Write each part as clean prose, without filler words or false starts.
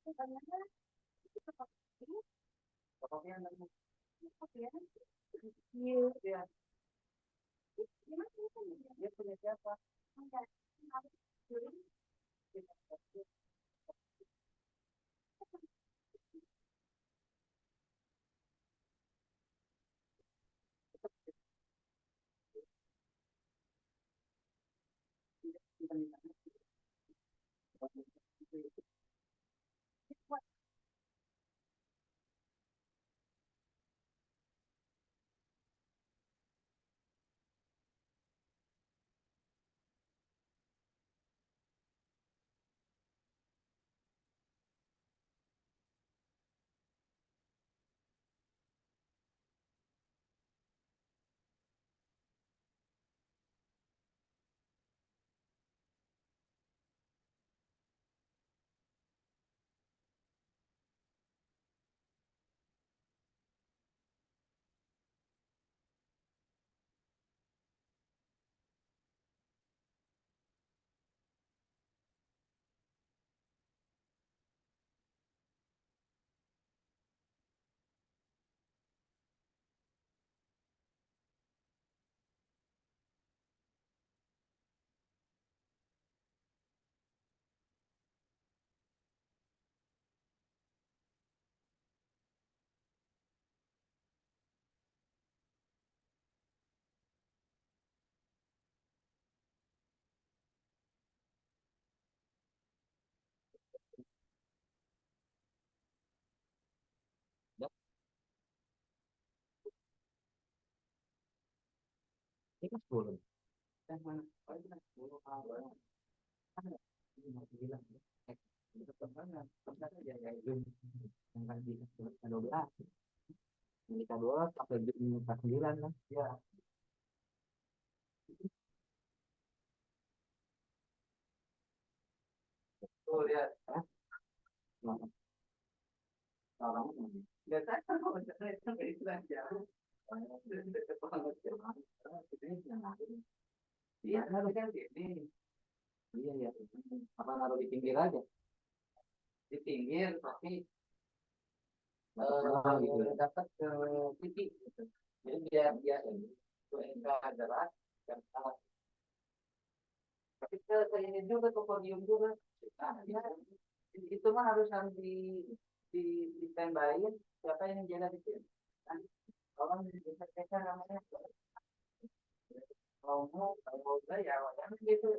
Ya, ini kan 10. Yang mana? Oh, itu kan 10 kalau kan ini mau bilang ya. Itu teman teman ya ya Jun yang kan di K12 yang di K12 sampai Jun K9 kan ya. Oh ya, nah, orang ya saya kan kalau saya sampai itu aja. Sudah kepanggil jemaah, iya harusnya gini, iya ya, apa naruh di pinggir aja, di pinggir tapi gitu dapat ke titik gitu. Jadi biar biar ini itu enggak jelas dan salah. Tapi ke ini juga ke podium juga. Nah, ya, itu mah harus di di standby siapa yang jaga di sini. Nah, orang di desa namanya kalau mau enggak ya jangan gitu.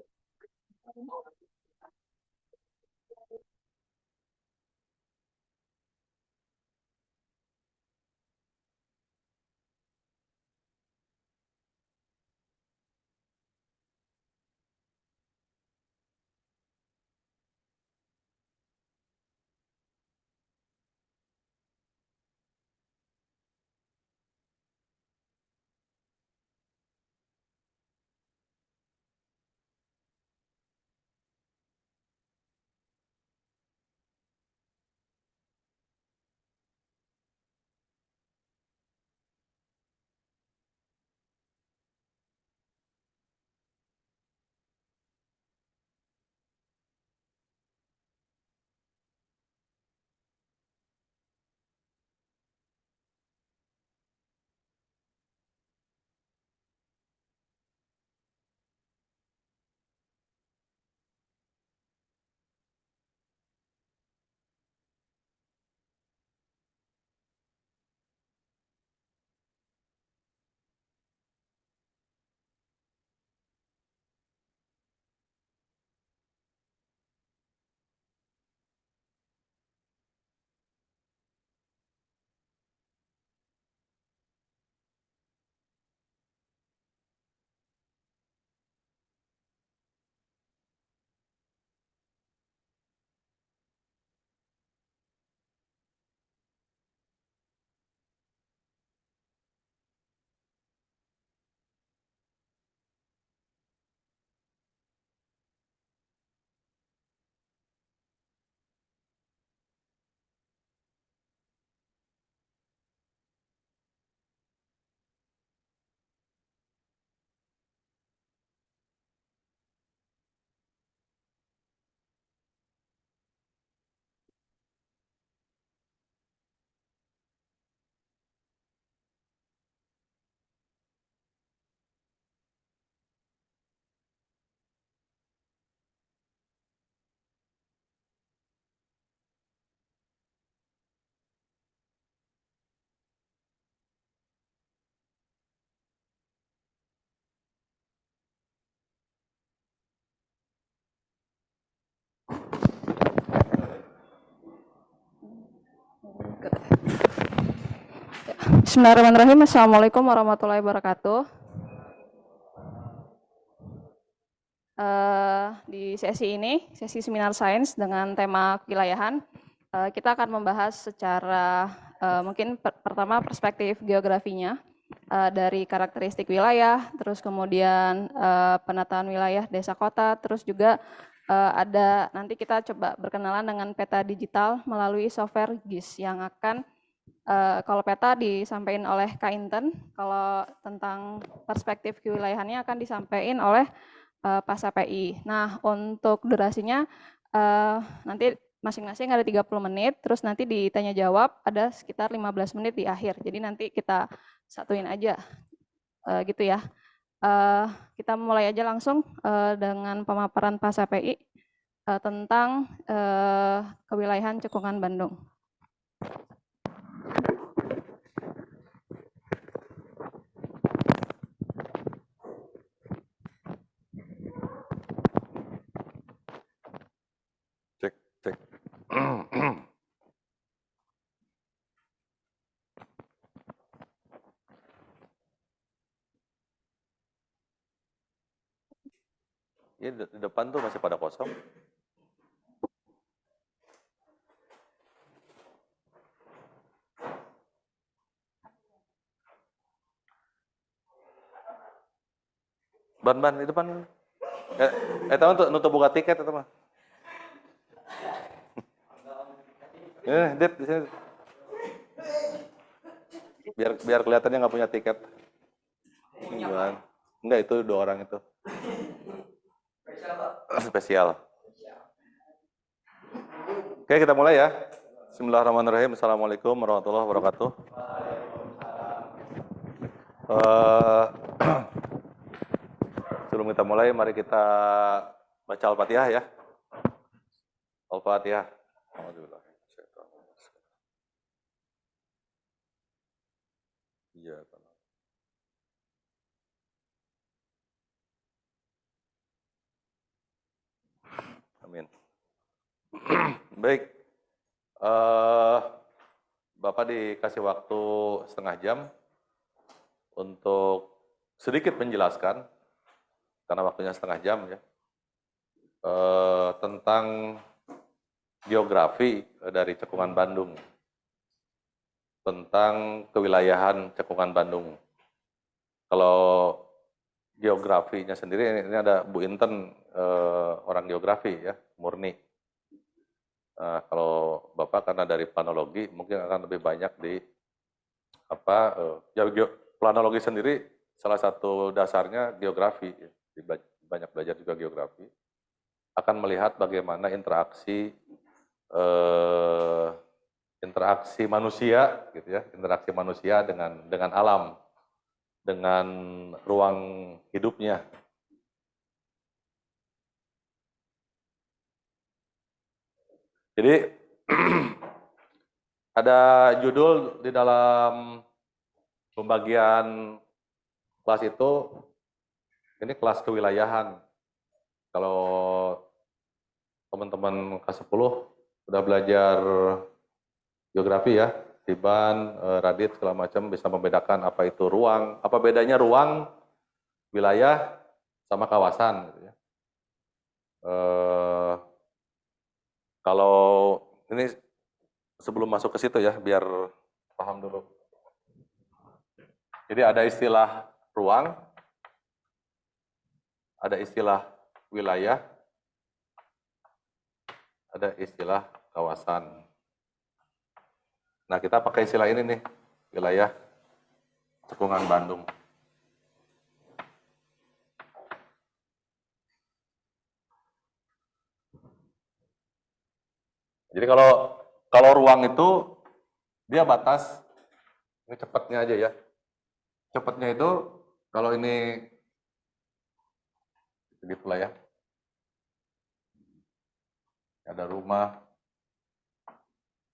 Bismillahirrahmanirrahim. Assalamualaikum warahmatullahi wabarakatuh. Di sesi ini, sesi seminar sains dengan tema kewilayahan, kita akan membahas secara mungkin pertama perspektif geografinya dari karakteristik wilayah, terus kemudian penataan wilayah desa kota, terus juga ada nanti kita coba berkenalan dengan peta digital melalui software GIS yang akan kalau peta disampaikan oleh Kak Inten, kalau tentang perspektif kewilayahannya akan disampaikan oleh Pak SPI. Nah, untuk durasinya nanti masing-masing ada 30 menit, terus nanti ditanya jawab ada sekitar 15 menit di akhir. Jadi nanti kita satuin aja gitu ya. Kita mulai aja langsung dengan pemaparan Pak SPI tentang kewilayahan Cekungan Bandung. Cek. Ini di depan tuh masih pada kosong. Ban di depan. Teman tuh nutup buka tiket teman. Dit di sini. Biar kelihatannya nggak punya tiket. Gimana? Enggak, itu 2 orang itu. Spesial. Oke, kita mulai ya. Bismillahirrahmanirrahim. Assalamualaikum warahmatullahi wabarakatuh. Sebelum kita mulai, mari kita baca Al-Fatihah ya. Al-Fatihah. Iya, amin. Baik, Bapak dikasih waktu setengah jam untuk sedikit menjelaskan, karena waktunya setengah jam ya, tentang geografi dari Cekungan Bandung, tentang kewilayahan Cekungan Bandung. Kalau geografinya sendiri, ini ada Bu Inten, orang geografi ya, murni. Kalau Bapak karena dari planologi, mungkin akan lebih banyak di planologi sendiri salah satu dasarnya geografi, banyak belajar juga geografi, akan melihat bagaimana interaksi manusia gitu ya, interaksi manusia dengan alam, dengan ruang hidupnya. Jadi ada judul di dalam pembagian kelas itu, ini kelas kewilayahan. Kalau teman-teman kelas 10 sudah belajar geografi ya, Tiban, Radit, segala macam, bisa membedakan apa itu ruang, apa bedanya ruang, wilayah, sama kawasan. Gitu ya. Kalau ini sebelum masuk ke situ ya, biar paham dulu. Jadi ada istilah ruang, ada istilah wilayah, ada istilah kawasan. Nah, kita pakai istilah ini nih, wilayah Cekungan Bandung. Jadi kalau ruang itu dia batas, ini cepatnya aja ya. Cepatnya itu kalau ini begitulah ya. Ada rumah,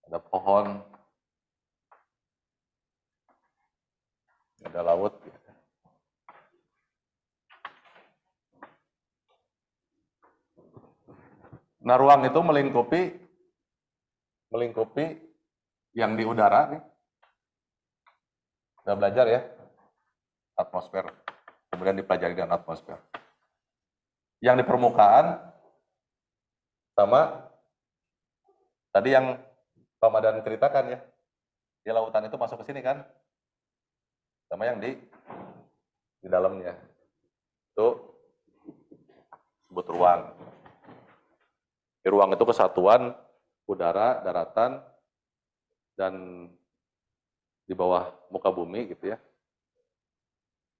ada pohon, ada laut. Nah, ruang itu melingkupi yang di udara nih. Udah belajar ya? Atmosfer. Kemudian dipelajari dengan atmosfer. Yang di permukaan sama tadi yang Pak Madan ceritakan ya. Di lautan itu masuk ke sini kan? Sama yang di dalamnya. Itu disebut ruang. Di ruang itu kesatuan udara, daratan, dan di bawah muka bumi gitu ya.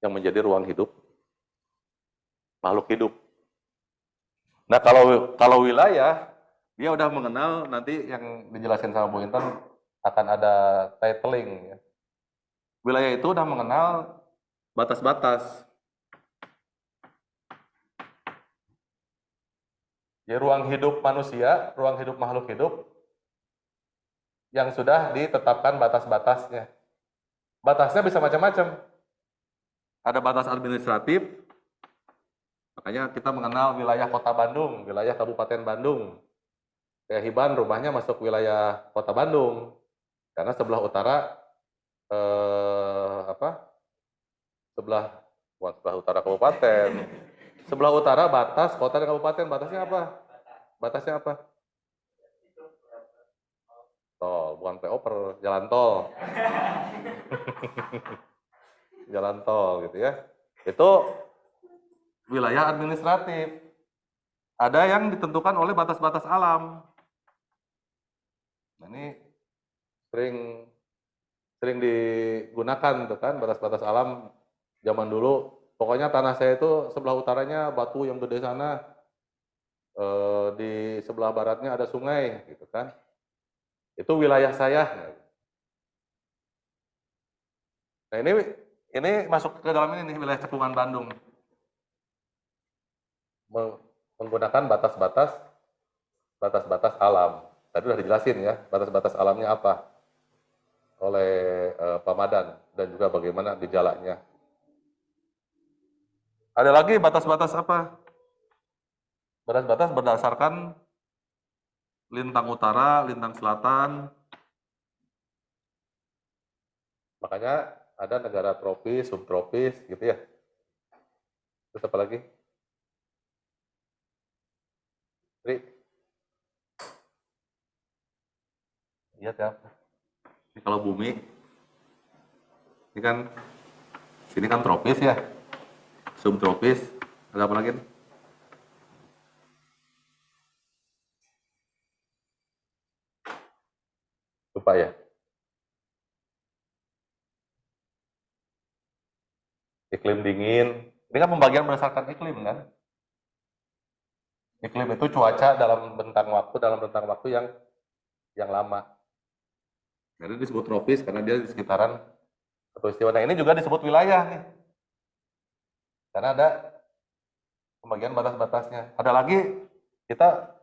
Yang menjadi ruang hidup makhluk hidup. Nah, kalau wilayah, dia udah mengenal nanti yang dijelaskan sama Bu Intan akan ada titling. Ya. Wilayah itu udah mengenal batas-batas. Ya, ruang hidup manusia, ruang hidup makhluk hidup yang sudah ditetapkan batas-batasnya. Batasnya bisa macam-macam. Ada batas administratif, makanya kita mengenal wilayah Kota Bandung, wilayah Kabupaten Bandung. Kayak Hiban rumahnya masuk wilayah Kota Bandung karena sebelah utara sebelah utara kabupaten, sebelah utara batas kota dan kabupaten. Batasnya apa? Tol, bukan PO jalan tol. Jalan tol gitu ya. Itu wilayah administratif. Ada yang ditentukan oleh batas-batas alam. Nah, ini sering digunakan tuh kan batas-batas alam zaman dulu. Pokoknya tanah saya itu sebelah utaranya batu yang gede sana, di sebelah baratnya ada sungai gitu kan. Itu wilayah saya. Nah, ini masuk ke dalam ini nih, wilayah cekungan Bandung. Menggunakan batas-batas alam. Tadi sudah dijelasin ya, batas-batas alamnya apa oleh Pak Madan dan juga bagaimana gejalanya. Ada lagi batas-batas apa? Batas-batas berdasarkan lintang utara, lintang selatan. Makanya ada negara tropis, subtropis gitu ya. Terus apa lagi? Tri? Iya siap. Ini kalau bumi, ini kan sini kan tropis ya, subtropis. Ada apa lagi? Lupa ya. Iklim dingin. Ini kan pembagian berdasarkan iklim kan. Iklim itu cuaca dalam rentang waktu yang lama. Jadi disebut tropis karena dia di sekitaran khatulistiwa. Nah, ini juga disebut wilayah nih. Karena ada pembagian batas-batasnya. Ada lagi kita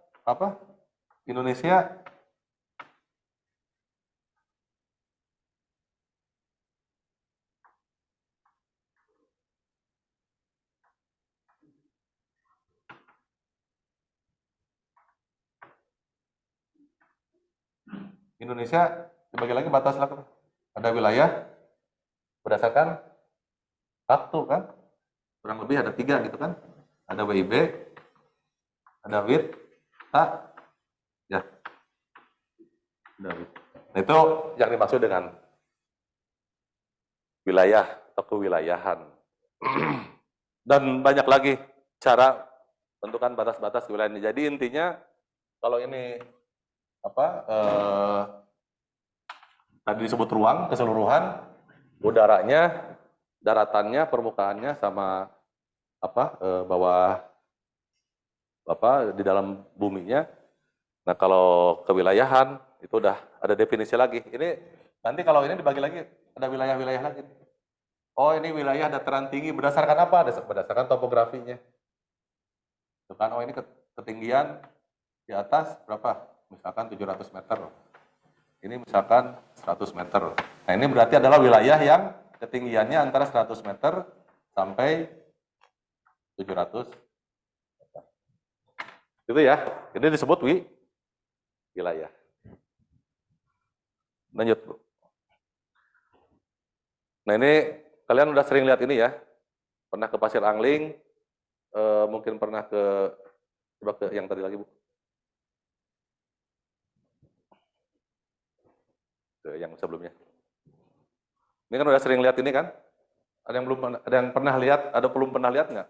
Indonesia dibagi lagi batas lah. Ada wilayah berdasarkan waktu kan. Kurang lebih ada 3 gitu kan. Ada WIB, ada WIT, ya. Ada WIT. Nah, itu yang dimaksud dengan wilayah atau kewilayahan. Dan banyak lagi cara tentukan batas-batas wilayah ini. Jadi intinya kalau ini tadi disebut ruang keseluruhan, udaranya, daratannya, permukaannya sama bawah di dalam buminya. Nah, kalau kewilayahan itu udah ada definisi lagi. Ini nanti kalau ini dibagi lagi ada wilayah-wilayah lagi. Oh, ini wilayah dataran tinggi berdasarkan apa? Berdasarkan topografinya. Itu kan, oh ini ketinggian di atas berapa? Misalkan 700 meter. Ini misalkan 100 meter. Nah, ini berarti adalah wilayah yang ketinggiannya antara 100 meter sampai 700 meter. Itu ya. Ini disebut wilayah. Lanjut, Bu. Nah ini kalian udah sering lihat ini ya, pernah ke Pasir Angling, mungkin pernah coba ke yang tadi lagi Bu, ke yang sebelumnya. Ini kan udah sering lihat ini kan? Ada yang pernah lihat, ada belum pernah lihat nggak?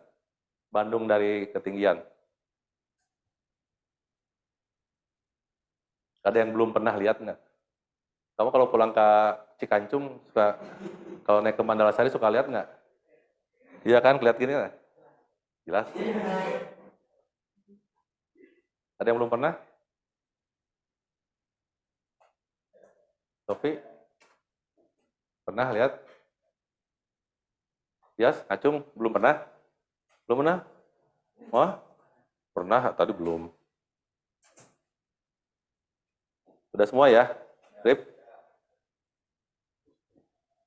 Bandung dari ketinggian. Ada yang belum pernah lihat nggak? Kamu kalau pulang ke Cikancung, kalau naik ke Mandalasari suka lihat nggak? Iya kan, lihat gini nggak? Jelas. Ada yang belum pernah? Sofi? Pernah lihat? Yes, Acung? Belum pernah? Belum pernah? Oh, pernah, tadi belum. Sudah semua ya? Rip?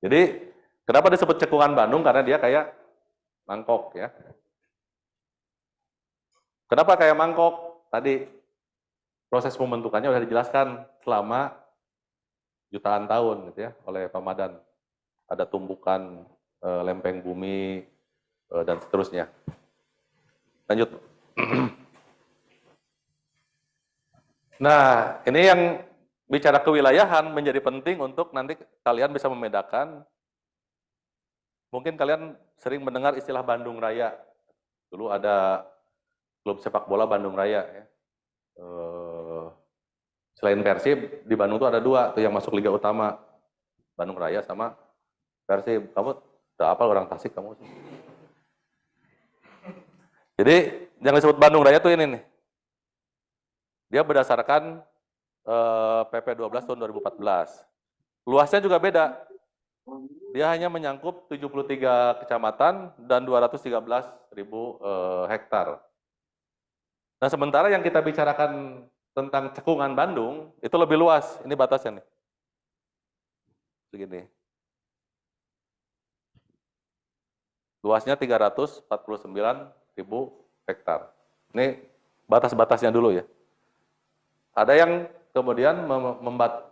Jadi, kenapa disebut cekungan Bandung? Karena dia kayak mangkok ya. Kenapa kayak mangkok? Tadi proses pembentukannya sudah dijelaskan selama jutaan tahun gitu ya oleh Pamadan. Ada tumbukan lempeng bumi dan seterusnya. Lanjut. Nah, ini yang bicara kewilayahan menjadi penting untuk nanti kalian bisa membedakan. Mungkin kalian sering mendengar istilah Bandung Raya. Dulu ada klub sepak bola Bandung Raya ya. Selain Persib, di Bandung tuh ada dua tuh yang masuk Liga Utama. Bandung Raya sama Persib. Kamu udah apa orang Tasik kamu? Jadi yang disebut Bandung Raya tuh ini nih. Dia berdasarkan PP 12 tahun 2014. Luasnya juga beda. Dia hanya menyangkup 73 kecamatan dan 213.000 hektar. Nah, sementara yang kita bicarakan tentang cekungan Bandung, itu lebih luas. Ini batasnya nih. Begini. Luasnya 349.000 hektar. Ini batas-batasnya dulu ya. Ada yang kemudian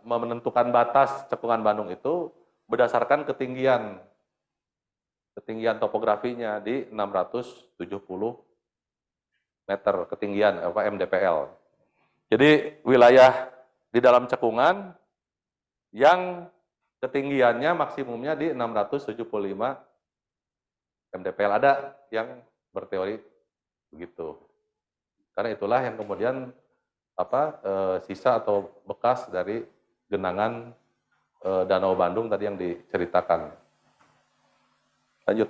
menentukan batas cekungan Bandung itu berdasarkan ketinggian topografinya di 670 meter ketinggian MDPL. Jadi wilayah di dalam cekungan yang ketinggiannya maksimumnya di 675 MDPL. Ada yang berteori begitu. Karena itulah yang kemudian sisa atau bekas dari genangan Danau Bandung tadi yang diceritakan. Lanjut.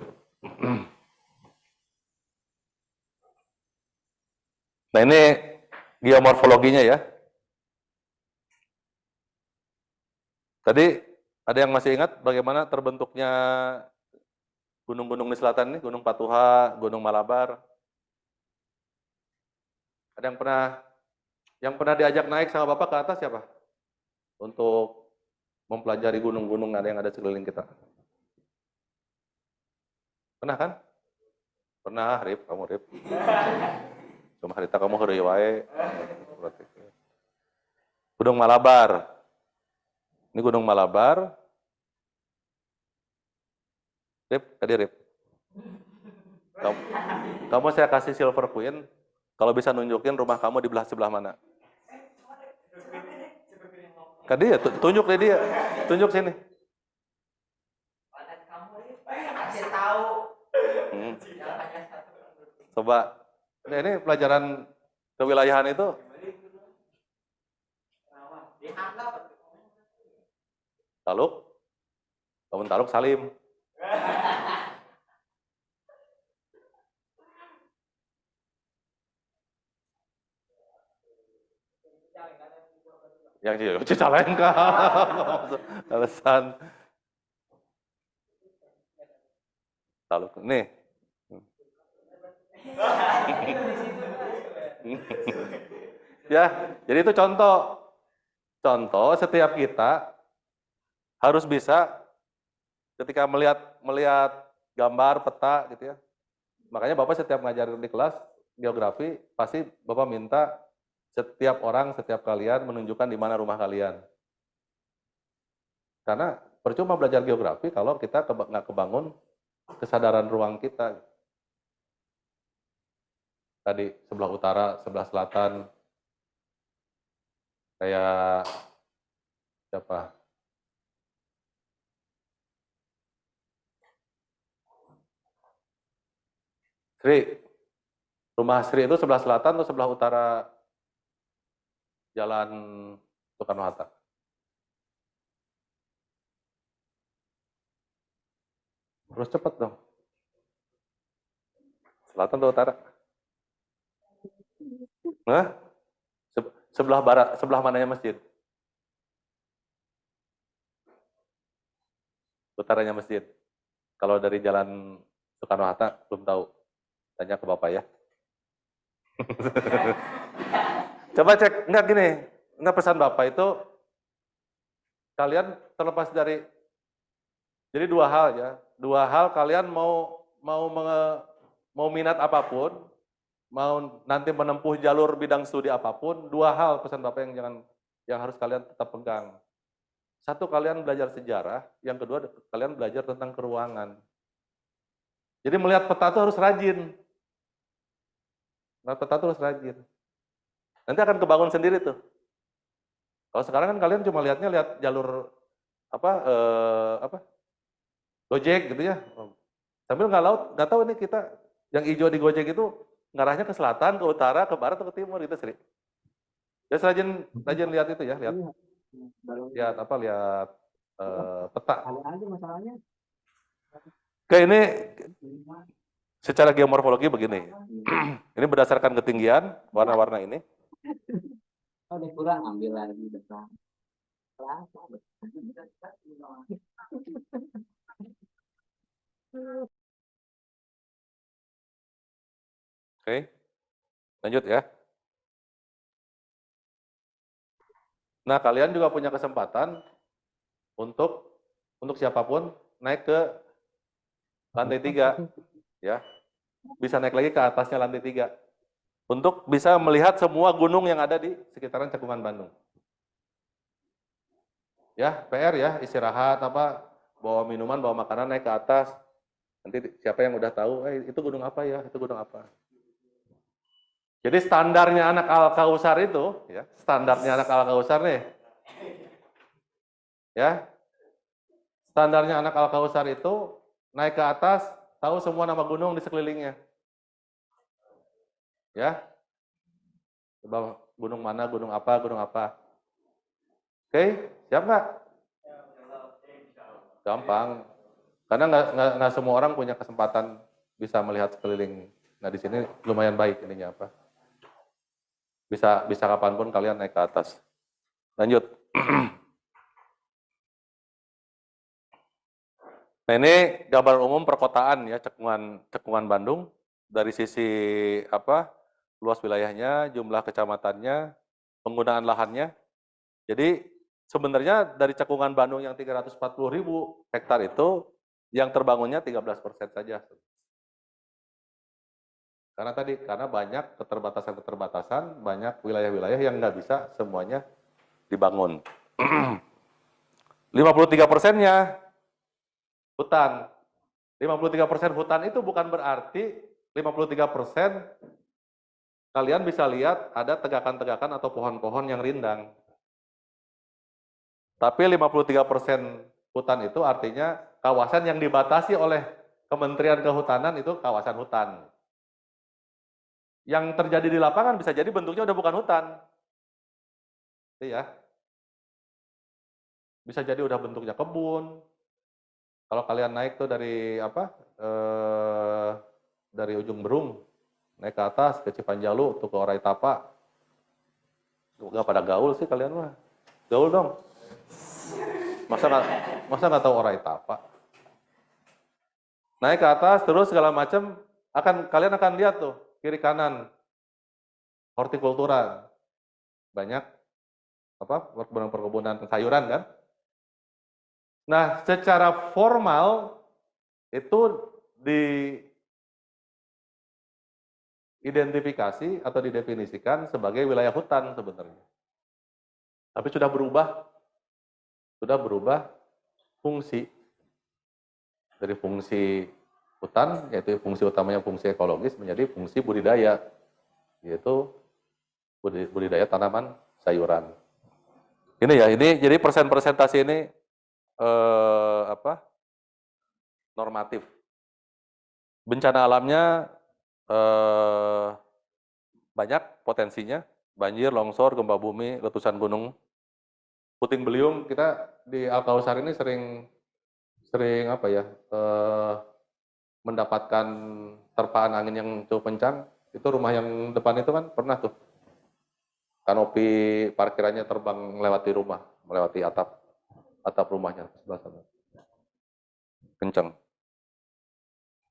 Nah ini geomorfologinya ya. Tadi ada yang masih ingat bagaimana terbentuknya gunung-gunung di selatan ini, Gunung Patuha, Gunung Malabar. Ada yang pernah diajak naik sama Bapak ke atas siapa? Untuk mempelajari gunung-gunung ada yang ada sekeliling kita. Pernah kan? Pernah, Rip, kamu Rip. Cuma harita kamu heureuy wae. Gunung Malabar. Ini Gunung Malabar. Rip, tadi Rip. Kamu saya kasih Silver Queen. Kalau bisa nunjukin rumah kamu di sebelah mana? Kan dia, tunjuk deh dia. Tunjuk sini. Coba. Nah, ini pelajaran kewilayahan itu. Taluk. Kamu Taluk Salim. Yang Cicalengka. Alasan. Taluk. Nih. Ya, jadi itu contoh. Contoh setiap kita harus bisa ketika melihat gambar peta gitu ya. Makanya Bapak setiap ngajarin di kelas geografi pasti Bapak minta setiap orang, setiap kalian menunjukkan di mana rumah kalian. Karena Percuma belajar geografi kalau kita nggak kebangun kesadaran ruang kita. Tadi sebelah utara, sebelah selatan, kayak siapa? Sri, rumah Sri itu sebelah selatan atau sebelah utara Jalan Soekarno-Hatta? Terus cepet dong. Selatan atau utara? Hah? Sebelah barat, sebelah mananya masjid? Utaranya masjid. Kalau dari Jalan Soekarno-Hatta, belum tahu. Tanya ke Bapak ya. Coba cek, enggak gini, enggak pesan Bapak itu, kalian terlepas dari, jadi dua hal ya, dua hal kalian mau minat apapun, mau nanti menempuh jalur bidang studi apapun, dua hal pesan Bapak yang harus kalian tetap pegang. Satu, kalian belajar sejarah, yang kedua kalian belajar tentang keruangan. Jadi melihat peta itu harus rajin. Melihat peta itu harus rajin. Nanti akan kebangun sendiri tuh. Kalau sekarang kan kalian cuma lihat jalur Gojek gitu ya. Sambil nggak tahu ini kita yang hijau di Gojek itu ngarahnya ke selatan, ke utara, ke barat atau ke timur gitu, Sri. Jadi rajin lihat itu ya, lihat peta. Masalahnya. Oke, ini secara geomorfologi begini. Ini berdasarkan ketinggian warna-warna ini. Oh, udah kurang ambil lagi depan. Oke, lanjut ya. Nah, kalian juga punya kesempatan untuk siapapun naik ke lantai 3, ya. Bisa naik lagi ke atasnya lantai 3. Untuk bisa melihat semua gunung yang ada di sekitaran Cekungan Bandung. Ya, PR ya, istirahat bawa minuman, bawa makanan, naik ke atas. Nanti siapa yang udah tahu, itu gunung apa ya, itu gunung apa. Jadi standarnya anak Al-Kausar itu, ya, standarnya anak Al-Kausar nih. Ya. Standarnya anak Al-Kausar itu naik ke atas, tahu semua nama gunung di sekelilingnya. Ya. Coba gunung mana, gunung apa. Oke, siap nggak? Gampang. Karena nggak semua orang punya kesempatan bisa melihat sekeliling. Nah, di sini lumayan baik ininya apa. Bisa kapanpun kalian naik ke atas. Lanjut. Nah, ini gambaran umum perkotaan ya, Cekungan Bandung dari sisi luas wilayahnya, jumlah kecamatannya, penggunaan lahannya. Jadi sebenarnya dari Cekungan Bandung yang 340.000 hektar itu yang terbangunnya 13% saja. Karena banyak keterbatasan, banyak wilayah-wilayah yang nggak bisa semuanya dibangun. 53%-nya hutan. 53% hutan itu bukan berarti 53% kalian bisa lihat ada tegakan-tegakan atau pohon-pohon yang rindang. Tapi 53% hutan itu artinya kawasan yang dibatasi oleh Kementerian Kehutanan itu kawasan hutan. Yang terjadi di lapangan bisa jadi bentuknya udah bukan hutan. Itu ya. Bisa jadi udah bentuknya kebun. Kalau kalian naik tuh dari dari ujung Berung, naik ke atas ke Cipanjalu tuh ke Orai Tapa. Enggak pada gaul sih kalian mah. Gaul dong. Masa nggak tahu Orai Tapa? Naik ke atas terus segala macam kalian akan lihat tuh kiri kanan hortikultura, banyak perkebunan sayuran kan. Nah, secara formal itu diidentifikasi atau didefinisikan sebagai wilayah hutan sebenarnya. Tapi sudah berubah fungsi. Dari fungsi hutan, yaitu fungsi utamanya fungsi ekologis, menjadi fungsi budidaya, yaitu budidaya tanaman sayuran. Ini ya, ini jadi persentase ini normatif. Bencana alamnya banyak potensinya, banjir, longsor, gempa bumi, letusan gunung, puting beliung. Kita di Al-Kausar ini sering mendapatkan terpaan angin yang cukup kencang. Itu rumah yang depan itu kan pernah tuh kanopi parkirannya terbang melewati rumah, melewati atap rumahnya sebelah sana. Kencang.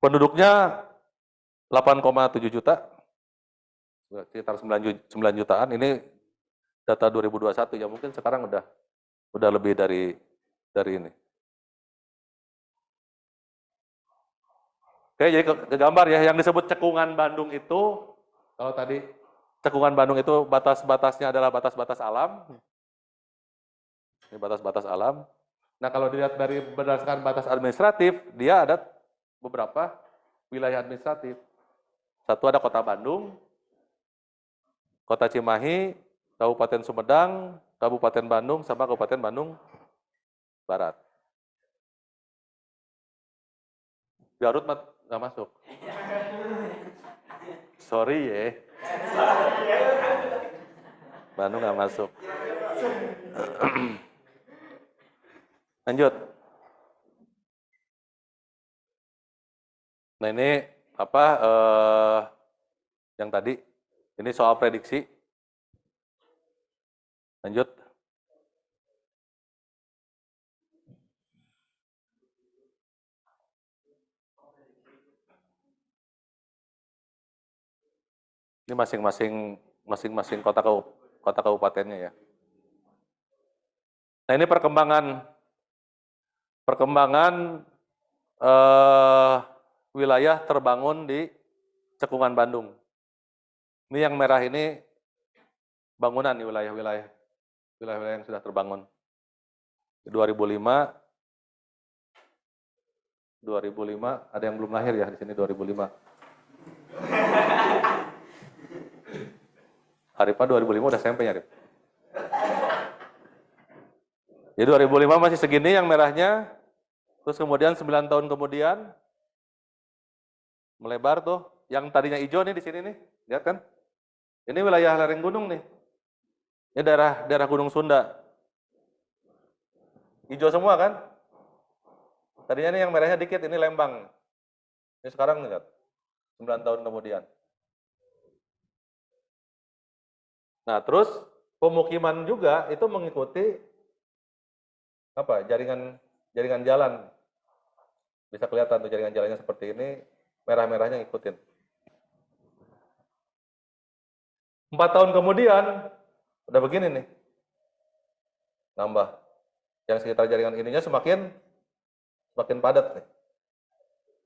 Penduduknya 8,7 juta, sekitar 9 jutaan. Ini data 2021 ya, mungkin sekarang udah lebih dari ini. Oke, jadi ke gambar ya, yang disebut cekungan Bandung itu, kalau tadi cekungan Bandung itu batas-batasnya adalah batas-batas alam. Ini batas-batas alam. Nah, kalau dilihat dari berdasarkan batas administratif, dia ada beberapa wilayah administratif. Satu ada Kota Bandung, Kota Cimahi, Kabupaten Sumedang, Kabupaten Bandung, sama Kabupaten Bandung Barat. Garut nggak masuk. Sorry ya. Bandung nggak masuk. Lanjut. Nah ini yang tadi, ini soal prediksi. Lanjut. Ini masing-masing kota kabupatennya ya. Nah ini perkembangan wilayah terbangun di cekungan Bandung. Ini yang merah ini bangunan nih, wilayah yang sudah terbangun. 2005 ada yang belum lahir ya di sini 2005. Haripa 2005 udah SMP ya, Rip? Jadi 2005 masih segini yang merahnya, terus kemudian 9 tahun kemudian melebar tuh, yang tadinya hijau nih di sini nih, lihat kan? Ini wilayah lereng gunung nih. Ini daerah Gunung Sunda. Hijau semua kan? Tadinya nih yang merahnya dikit, ini Lembang. Ini sekarang lihat, 9 tahun kemudian. Nah, terus pemukiman juga itu mengikuti jaringan jalan. Bisa kelihatan tuh jaringan jalannya seperti ini, merah-merahnya ngikutin. 4 tahun kemudian udah begini nih. Nambah. Yang sekitar jaringan ininya semakin padat nih.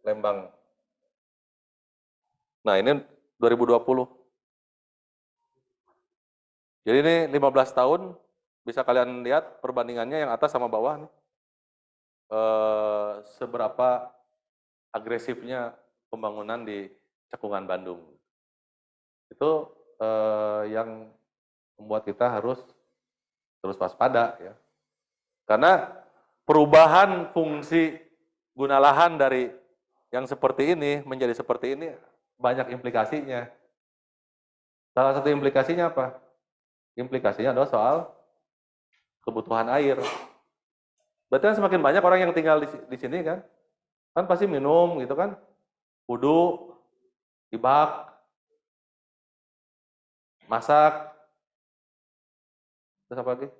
Lembang. Nah, ini 2020. Jadi ini 15 tahun, bisa kalian lihat perbandingannya yang atas sama bawah nih. Seberapa agresifnya pembangunan di cekungan Bandung. Itu yang membuat kita harus terus waspada ya. Karena perubahan fungsi guna lahan dari yang seperti ini menjadi seperti ini banyak implikasinya. Salah satu implikasinya apa? Implikasinya adalah soal kebutuhan air. Berarti kan semakin banyak orang yang tinggal di sini kan pasti minum gitu kan, wudhu, di bak, masak, terus apa lagi?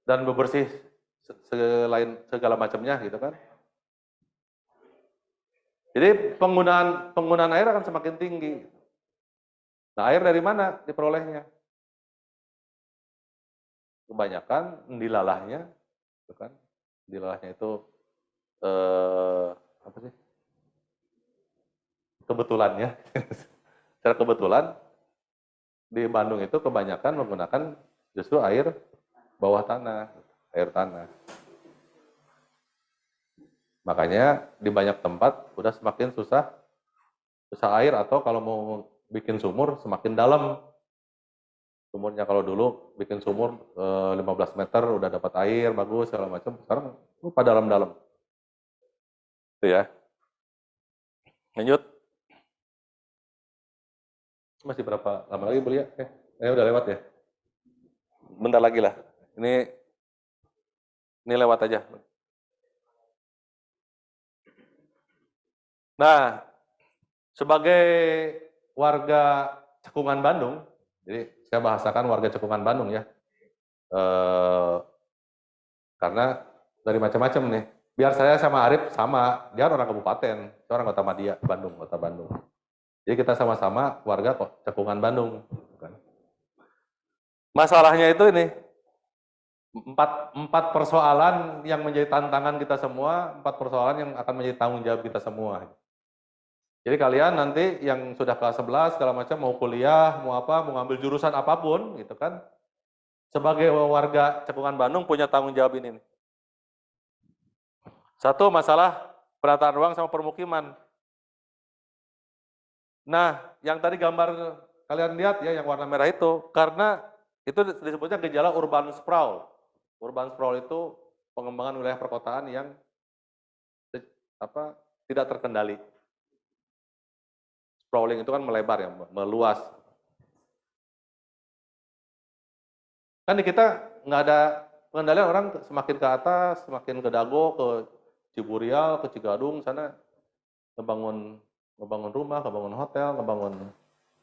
Dan bebersih segala macamnya gitu kan. Jadi penggunaan air akan semakin tinggi. Nah, air dari mana diperolehnya? Kebanyakan dilalahnya, gitu kan? Dilalahnya itu apa sih? Kebetulannya, secara kebetulan di Bandung itu kebanyakan menggunakan justru air bawah tanah, air tanah. Makanya di banyak tempat udah semakin susah air, atau kalau mau bikin sumur semakin dalam sumurnya. Kalau dulu bikin sumur 15 meter udah dapat air bagus segala macam, sekarang pada dalam-dalam. Itu ya. Lanjut. Masih berapa lama lagi Bu Lia? Udah lewat ya? Bentar lagi lah. Ini lewat aja. Nah, sebagai warga Cekungan Bandung, jadi saya bahasakan warga Cekungan Bandung ya, karena dari macam-macam nih. Biar saya sama Arif sama, dia orang kabupaten, saya orang kota Madia, Bandung, kota Bandung. Jadi kita sama-sama warga kok Cekungan Bandung. Masalahnya itu ini, empat persoalan yang menjadi tantangan kita semua, 4 persoalan yang akan menjadi tanggung jawab kita semua. Jadi kalian nanti yang sudah kelas 11 segala macam, mau kuliah, mau apa, mau ngambil jurusan apapun gitu kan, sebagai warga Cekungan Bandung punya tanggung jawab ini nih. Satu, masalah penataan ruang sama permukiman. Nah, yang tadi gambar kalian lihat ya, yang warna merah itu, karena itu disebutnya gejala urban sprawl. Urban sprawl itu pengembangan wilayah perkotaan yang tidak terkendali. Sprawling itu kan melebar ya, meluas. Kan di kita nggak ada pengendalian, orang semakin ke atas, semakin ke Dago, ke Ciburial, ke Cigadung sana ngebangun rumah, ngebangun hotel, ngebangun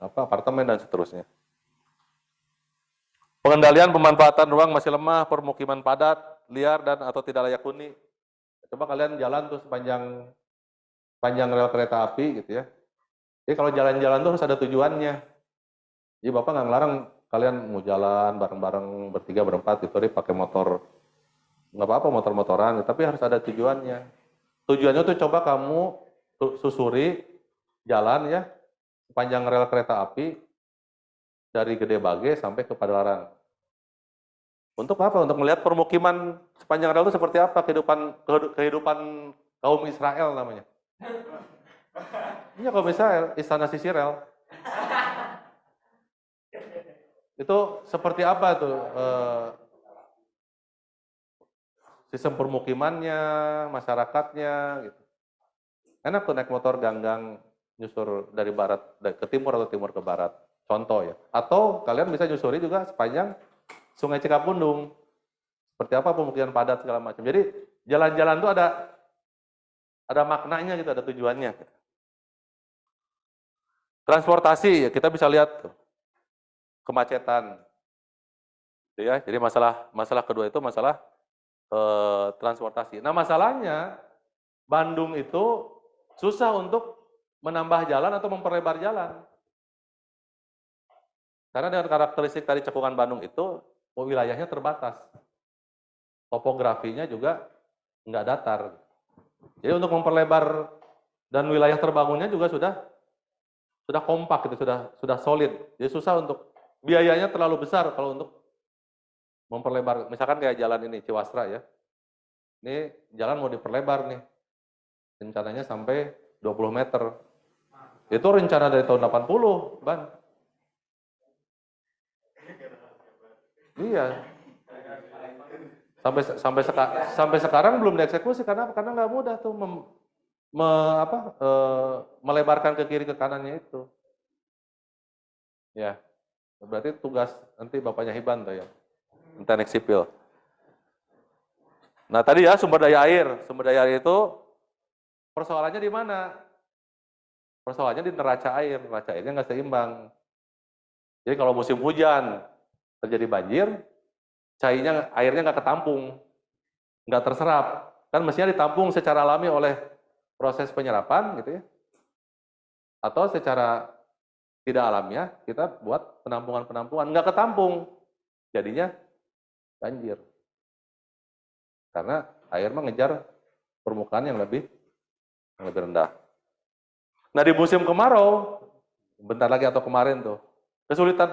apartemen dan seterusnya. Pengendalian pemanfaatan ruang masih lemah, permukiman padat, liar dan atau tidak layak huni. Coba kalian jalan tuh sepanjang rel kereta api gitu ya. Jadi kalau jalan-jalan tuh harus ada tujuannya. Jadi Bapak nggak ngelarang kalian mau jalan bareng-bareng bertiga berempat gitu, pakai motor, nggak apa-apa motor-motoran, tapi harus ada tujuannya. Tujuannya tuh coba kamu susuri jalan ya sepanjang rel kereta api dari Gede Bage sampai ke Padalarang. Untuk apa? Untuk melihat permukiman sepanjang rel itu seperti apa, kehidupan kaum Israel namanya. Iya, kaum Israel, istana sisi rel. Itu seperti apa tuh sistem permukimannya, masyarakatnya gitu. Enak tuh naik motor ganggang nyusur dari barat ke timur atau timur ke barat. Contoh ya. Atau kalian bisa nyusuri juga sepanjang Sungai Cikapundung. Seperti apa pemukiman padat segala macam. Jadi jalan-jalan tuh ada maknanya gitu, ada tujuannya. Transportasi ya kita bisa lihat tuh. Kemacetan. Ya, jadi masalah kedua itu masalah transportasi. Nah, masalahnya Bandung itu susah untuk menambah jalan atau memperlebar jalan. Karena dengan karakteristik tadi Cekungan Bandung itu wilayahnya terbatas. Topografinya juga nggak datar. Jadi untuk memperlebar dan wilayah terbangunnya juga sudah kompak gitu, sudah solid. Jadi susah untuk biayanya terlalu besar kalau untuk memperlebar. Misalkan kayak jalan ini Ciwastra ya. Ini jalan mau diperlebar nih. Rencananya sampai 20 meter. Itu rencana dari tahun 80, Ban. Iya. Sampai sekarang belum dieksekusi karena nggak mudah tuh melebarkan ke kiri ke kanannya itu. Ya. Berarti tugas nanti Bapaknya Hiban tuh ya. Teknik sipil. Nah, tadi ya sumber daya air. Sumber daya air itu persoalannya di mana? Persoalannya di neraca air. Neraca airnya nggak seimbang. Jadi kalau musim hujan terjadi banjir, airnya nggak ketampung, nggak terserap. Kan mestinya ditampung secara alami oleh proses penyerapan gitu ya. Atau secara tidak alamiah kita buat penampungan, nggak ketampung. Jadinya banjir. Karena air mengejar permukaan yang lebih rendah. Nah, di musim kemarau, bentar lagi atau kemarin tuh, kesulitan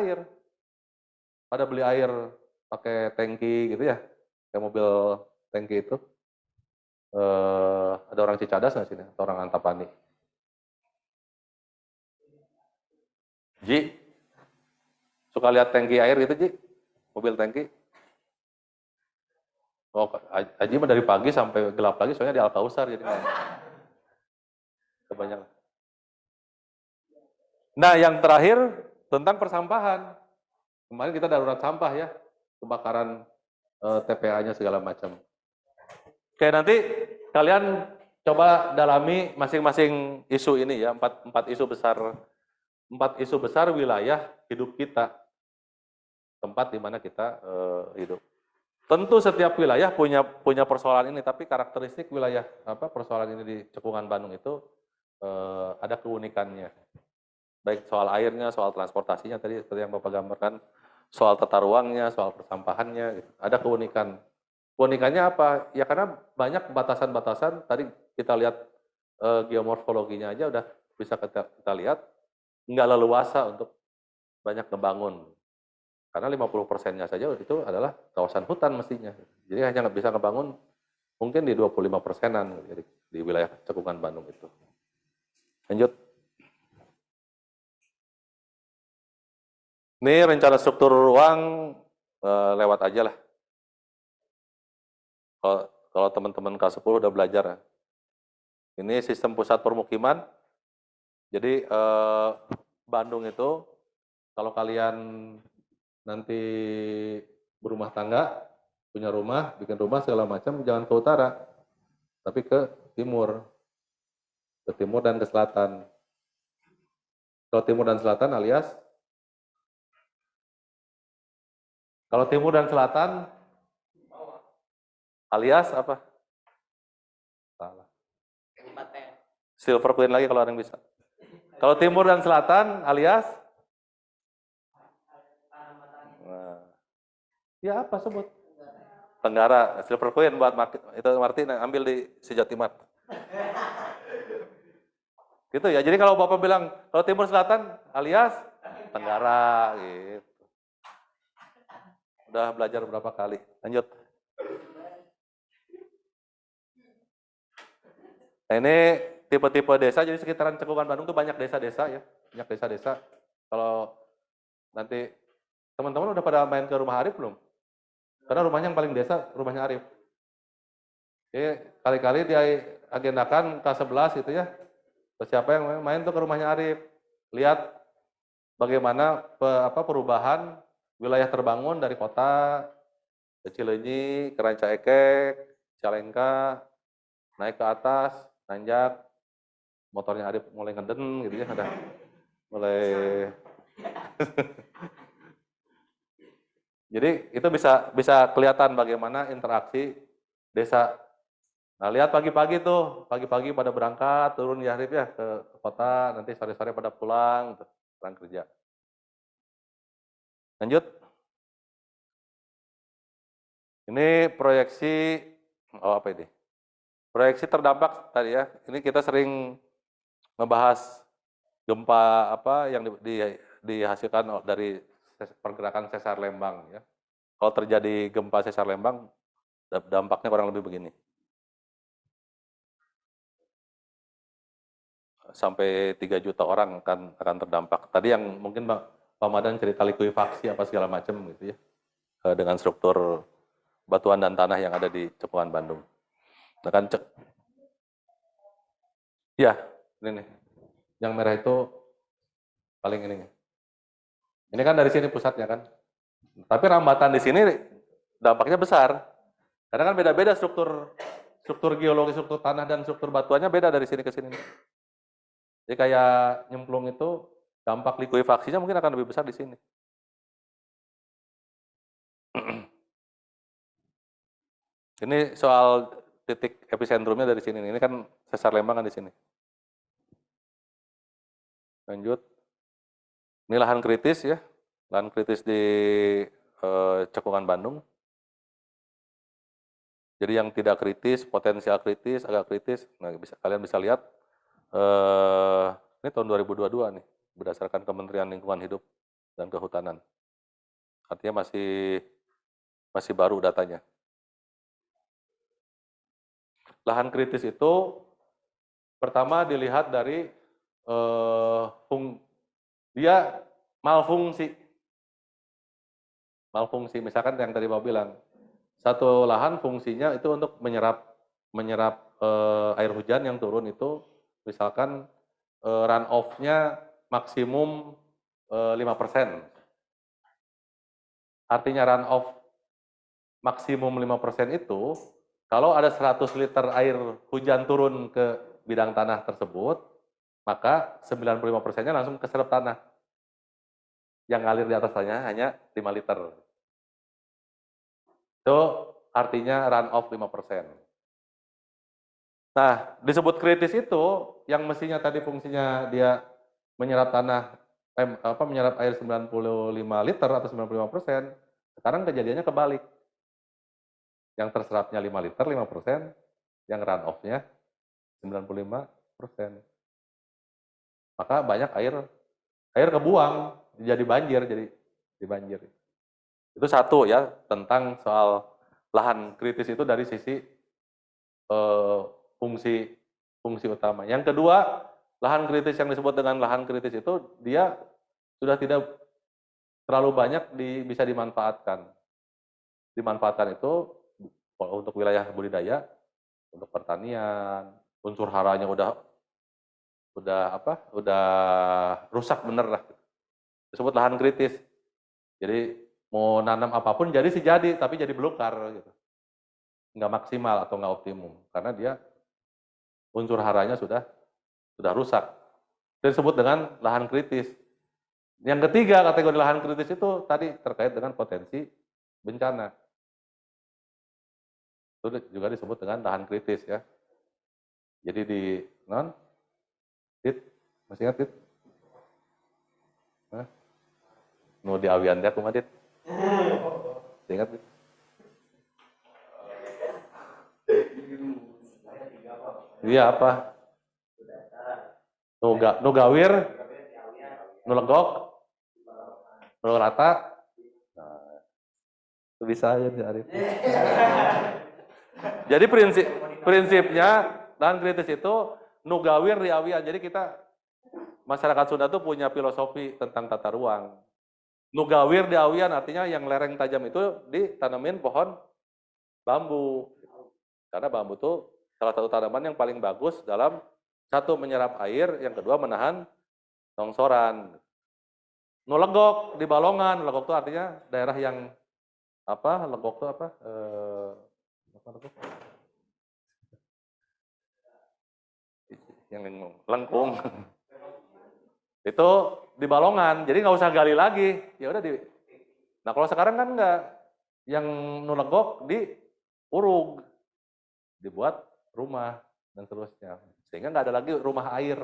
air. Pada beli air pakai tangki gitu ya, kayak mobil tangki itu. Ada orang Cicadas nggak sini? Atau orang Antapani? Ji, suka lihat tangki air gitu Ji? Mobil tangki? Oh, Aji mah dari pagi sampai gelap lagi, soalnya di Alkausar jadi kebanyakan. Nah, yang terakhir tentang persampahan. Kemarin kita darurat sampah ya, kebakaran TPA-nya segala macam. Oke, nanti kalian coba dalami masing-masing isu ini ya, empat isu besar wilayah hidup kita, tempat di mana kita hidup. Tentu setiap wilayah punya persoalan ini, tapi karakteristik wilayah persoalan ini di Cekungan Bandung itu ada keunikannya. Baik soal airnya, soal transportasinya tadi seperti yang Bapak gambarkan, soal tata ruangnya, soal persampahannya, gitu. Ada keunikan. Keunikannya apa? Ya karena banyak batasan-batasan, tadi kita lihat geomorfologinya aja udah bisa kita lihat, nggak leluasa untuk banyak ngebangun. Karena 50%-nya saja itu adalah kawasan hutan mestinya. Jadi hanya bisa ngebangun mungkin di 25%-an di wilayah Cekungan Bandung itu. Lanjut. Ini rencana struktur ruang lewat aja lah. Kalau teman-teman K10 udah belajar. Ini sistem pusat permukiman. Jadi Bandung itu kalau kalian nanti berumah tangga, punya rumah, bikin rumah segala macam, jangan ke utara, tapi ke timur dan ke selatan. Kalau timur dan selatan alias, kalau timur dan selatan alias apa? Salah. Silver Queen lagi kalau ada yang bisa. Kalau timur dan selatan alias? Nah, ya apa sebut? Tenggara. Silver Queen buat itu Martin ambil di Sejatimat. Gitu ya. Jadi kalau Bapak bilang kalau timur selatan alias Tenggara gitu. Udah belajar berapa kali. Lanjut. Nah, ini tipe-tipe desa, jadi sekitaran Cekungan Bandung tuh banyak desa-desa ya. Banyak desa-desa. Kalau nanti teman-teman udah pada main ke rumah Arif belum? Karena rumahnya yang paling desa, rumahnya Arif. Jadi kali-kali diagendakan K11 gitu ya. Siapa yang main tuh ke rumahnya Arif. Lihat bagaimana perubahan wilayah terbangun dari kota ke Cileunyi, ke Ranca Ekek, Cicalengka, naik ke atas, nanjak, motornya Arif mulai ngeden gitu ya, ada mulai. Jadi itu bisa kelihatan bagaimana interaksi desa. Nah, lihat pagi-pagi tuh, pagi-pagi pada berangkat, turun ya Arif ya ke kota, nanti sore-sore pada pulang, pulang kerja. Lanjut. Ini proyeksi, apa ini? Proyeksi terdampak tadi ya. Ini kita sering ngebahas gempa apa yang dihasilkan dari pergerakan sesar Lembang ya. Kalau terjadi gempa sesar Lembang, dampaknya kurang lebih begini. Sampai 3 juta orang akan terdampak. Tadi yang mungkin Pak Madan cerita likuifaksi apa segala macam gitu ya. Dengan struktur batuan dan tanah yang ada di Cekungan Bandung. Nah kan ya, ini nih. Yang merah itu paling ini. Ini kan dari sini pusatnya kan. Tapi rambatan di sini dampaknya besar. Karena kan beda-beda struktur geologi, struktur tanah dan struktur batuannya beda dari sini ke sini. Jadi kayak nyemplung itu dampak likuifaksinya mungkin akan lebih besar di sini. Ini soal titik episentrumnya dari sini. Ini kan sesar Lembang kan di sini. Lanjut. Ini lahan kritis ya. Lahan kritis di Cekungan Bandung. Jadi yang tidak kritis, potensial kritis, agak kritis. Nah, kalian bisa lihat. Ini tahun 2022 nih. Berdasarkan Kementerian Lingkungan Hidup dan Kehutanan. Artinya masih baru datanya. lahan kritis itu pertama dilihat dari dia malfungsi. Malfungsi, misalkan yang tadi Bapak bilang, satu lahan fungsinya itu untuk menyerap air hujan yang turun itu, misalkan run off-nya maksimum 5%. Artinya run off maksimum 5% itu, kalau ada 100 liter air hujan turun ke bidang tanah tersebut, maka 95%-nya langsung keserap tanah. Yang ngalir di atas tanah hanya 5 liter. Itu artinya run off 5%. Nah, disebut kritis itu, yang mestinya tadi fungsinya dia menyerap tanah, menyerap air 95 liter atau 95%, sekarang kejadiannya kebalik. Yang terserapnya 5 liter, 5%, yang run off-nya 95%. Maka banyak air kebuang, jadi banjir, jadi banjir. Itu satu ya, tentang soal lahan kritis itu dari sisi fungsi utama. Yang kedua, lahan kritis yang disebut dengan lahan kritis itu, dia sudah tidak terlalu banyak bisa dimanfaatkan. Dimanfaatkan itu untuk wilayah budidaya, untuk pertanian, unsur haranya udah rusak bener lah. Disebut lahan kritis. Jadi mau nanam apapun jadi sih jadi, tapi jadi belukar gitu. Nggak maksimal atau nggak optimum karena dia unsur haranya sudah rusak. Itu disebut dengan lahan kritis. Yang ketiga kategori lahan kritis itu tadi terkait dengan potensi bencana. Itu juga disebut dengan lahan kritis ya. Jadi di masih ingat Dit? Nu di awian dia kumaha Dit? Ingat Dit? Iya apa? Nu gawir, nu legok, nu rata. Nah, itu bisa aja di Arif. Jadi prinsipnya lahan kritis itu nu gawir di awian. Jadi kita masyarakat Sunda tuh punya filosofi tentang tata ruang. Nu gawir di awian artinya yang lereng tajam itu ditanamin pohon bambu. Karena bambu tuh salah satu tanaman yang paling bagus dalam satu menyerap air, yang kedua menahan longsoran. Nu legok di balongan, legok itu artinya daerah yang legok itu yang lengkung. Itu di balongan, jadi nggak usah gali lagi. Ya udah Nah kalau sekarang kan enggak, yang nu legok di urug, dibuat rumah dan seterusnya, sehingga nggak ada lagi rumah air.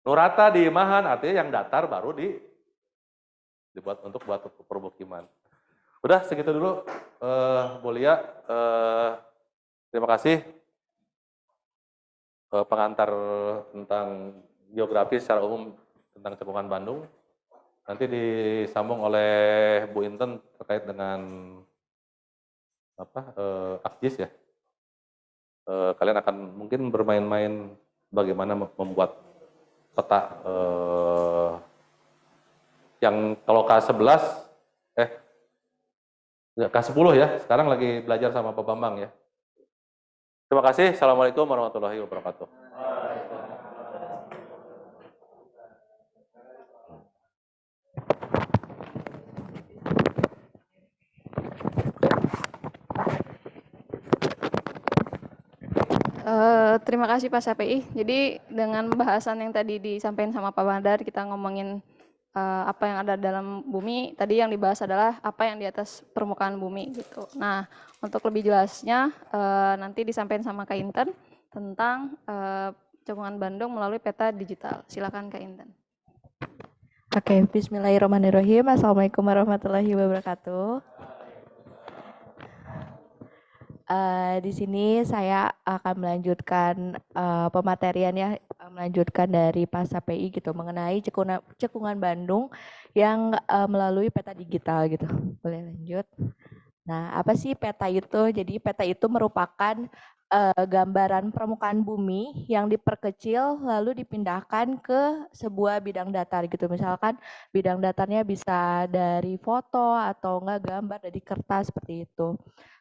Nurata di imahan artinya yang datar baru dibuat untuk buat permukiman. Udah segitu dulu, Bu Lia. Terima kasih pengantar tentang geografi secara umum tentang Cekungan Bandung. Nanti disambung oleh Bu Inten terkait dengan AKJIS ya. Kalian akan mungkin bermain-main bagaimana membuat peta yang kalau K11 K10 ya, sekarang lagi belajar sama Pak Bambang ya. Terima kasih. Assalamualaikum warahmatullahi wabarakatuh. Terima kasih Pak SPI. Jadi dengan bahasan yang tadi disampaikan sama Pak Bandar, kita ngomongin apa yang ada dalam bumi. Tadi yang dibahas adalah apa yang di atas permukaan bumi gitu. Nah, untuk lebih jelasnya nanti disampaikan sama Kak Inten tentang Cekungan Bandung melalui peta digital. Silakan Kak Inten. Oke, bismillahirrahmanirrahim. Assalamualaikum warahmatullahi wabarakatuh. Di sini saya akan melanjutkan pematerian ya, melanjutkan dari Pak SPI gitu mengenai Cekungan Bandung yang melalui peta digital gitu. Boleh lanjut. Nah, apa sih peta itu? Jadi peta itu merupakan gambaran permukaan bumi yang diperkecil lalu dipindahkan ke sebuah bidang datar gitu. Misalkan bidang datarnya bisa dari foto atau enggak gambar dari kertas seperti itu.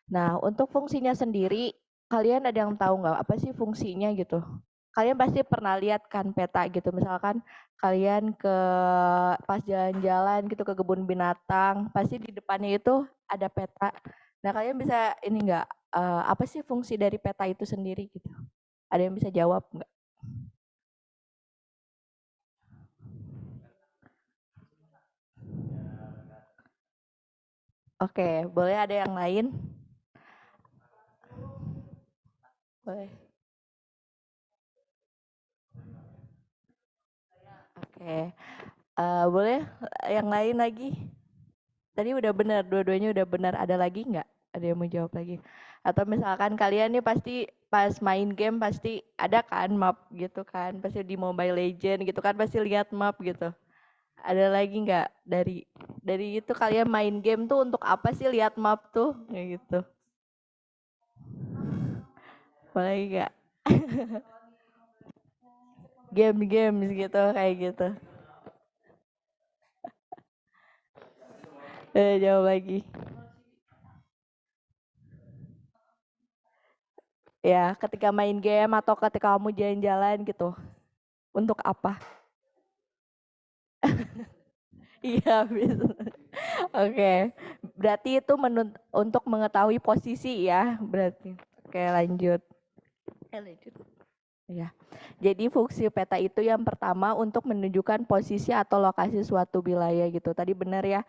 Nah, untuk fungsinya sendiri, kalian ada yang tahu nggak apa sih fungsinya gitu? Kalian pasti pernah lihat kan peta gitu, misalkan kalian pas jalan-jalan gitu ke kebun binatang, pasti di depannya itu ada peta. Nah, kalian bisa ini nggak, apa sih fungsi dari peta itu sendiri gitu? Ada yang bisa jawab nggak? Oke, boleh ada yang lain? Boleh. Oke, boleh yang lain lagi? Tadi udah benar, dua-duanya udah benar. Ada lagi nggak? Ada yang mau jawab lagi? Atau misalkan kalian nih pasti pas main game pasti ada kan map gitu kan, pasti di Mobile Legend gitu kan pasti lihat map gitu. Ada lagi nggak dari itu kalian main game tuh untuk apa sih lihat map tuh kayak gitu? Boleh nggak? Game-games gitu kayak gitu. Jawab lagi. Ya, ketika main game atau ketika kamu jalan-jalan gitu. Untuk apa? Iya, bisa. Oke. Berarti itu untuk mengetahui posisi ya, berarti. Oke, lanjut. Lanjut. Ya. Jadi fungsi peta itu yang pertama untuk menunjukkan posisi atau lokasi suatu wilayah gitu. Tadi benar ya.